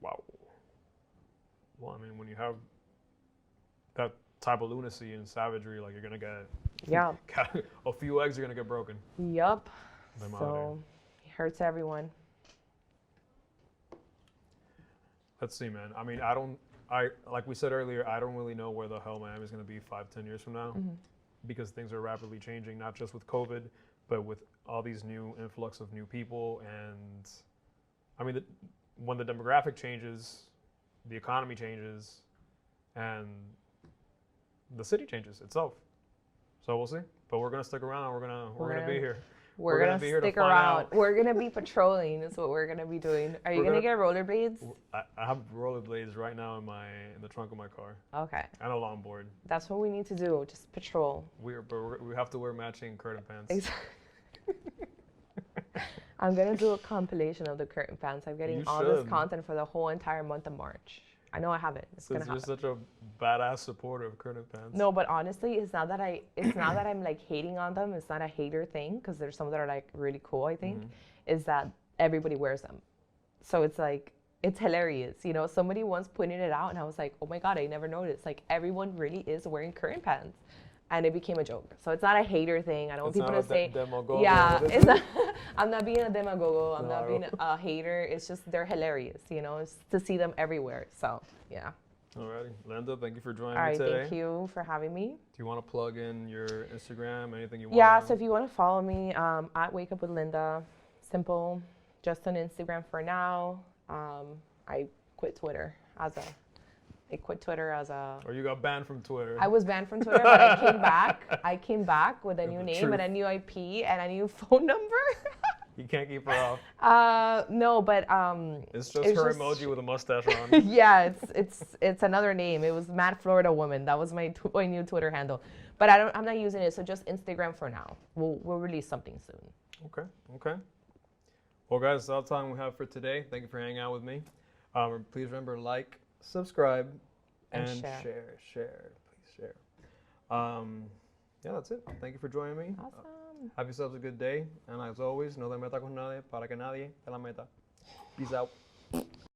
Wow. Well, I mean, when you have that type of lunacy and savagery, like you're gonna get a few eggs are gonna get broken. Yup. So it hurts everyone. Let's see, man. I mean, like we said earlier, I don't really know where the hell Miami's gonna be 5-10 years from now, because things are rapidly changing, not just with COVID, but with all these new influx of new people. And I mean, when the demographic changes, the economy changes, and the city changes itself. So we'll see. But we're gonna stick around. We're gonna be here. We're gonna be here stick around. We're gonna be patrolling. Is what we're gonna be doing. Are you gonna get rollerblades? I have rollerblades right now in the trunk of my car. Okay. And a longboard. That's what we need to do. Just patrol. We have to wear matching curtain pants. Exactly. I'm gonna do a compilation of the curtain pants. I'm getting all this content for the whole entire month of March. I know I have it. It's gonna happen. You're such a badass supporter of curtain pants. No, but honestly, it's not that I'm like hating on them. It's not a hater thing, because there's some that are like really cool. I think is that everybody wears them, so it's like it's hilarious. Somebody once pointed it out, and I was like, oh my god, I never noticed. Like everyone really is wearing curtain pants. And it became a joke. So it's not a hater thing. I don't want people to say, it's not, I'm not being a demagogo. I'm not being a hater. It's just they're hilarious, it's to see them everywhere. So, yeah. Alrighty. Linda, thank you for joining me today. Thank you for having me. Do you want to plug in your Instagram, anything you want? Yeah, so if you want to follow me, at Wake Up with Linda, simple, just on Instagram for now. I quit Twitter as a... Or you got banned from Twitter. I was banned from Twitter, but I came back. I came back with a new name and a new IP and a new phone number. You can't keep her off. No, but it's just her emoji with a mustache on. Yeah, it's another name. It was Mad Florida Woman. That was my new Twitter handle. But I'm not using it, so just Instagram for now. We'll release something soon. Okay. Well, guys, that's all the time we have for today. Thank you for hanging out with me. Please remember, subscribe, and share. Please share. yeah, that's it. Thank you for joining me. Awesome. Have yourselves a good day. And as always, no te metas con nadie para que nadie te la meta. Peace out.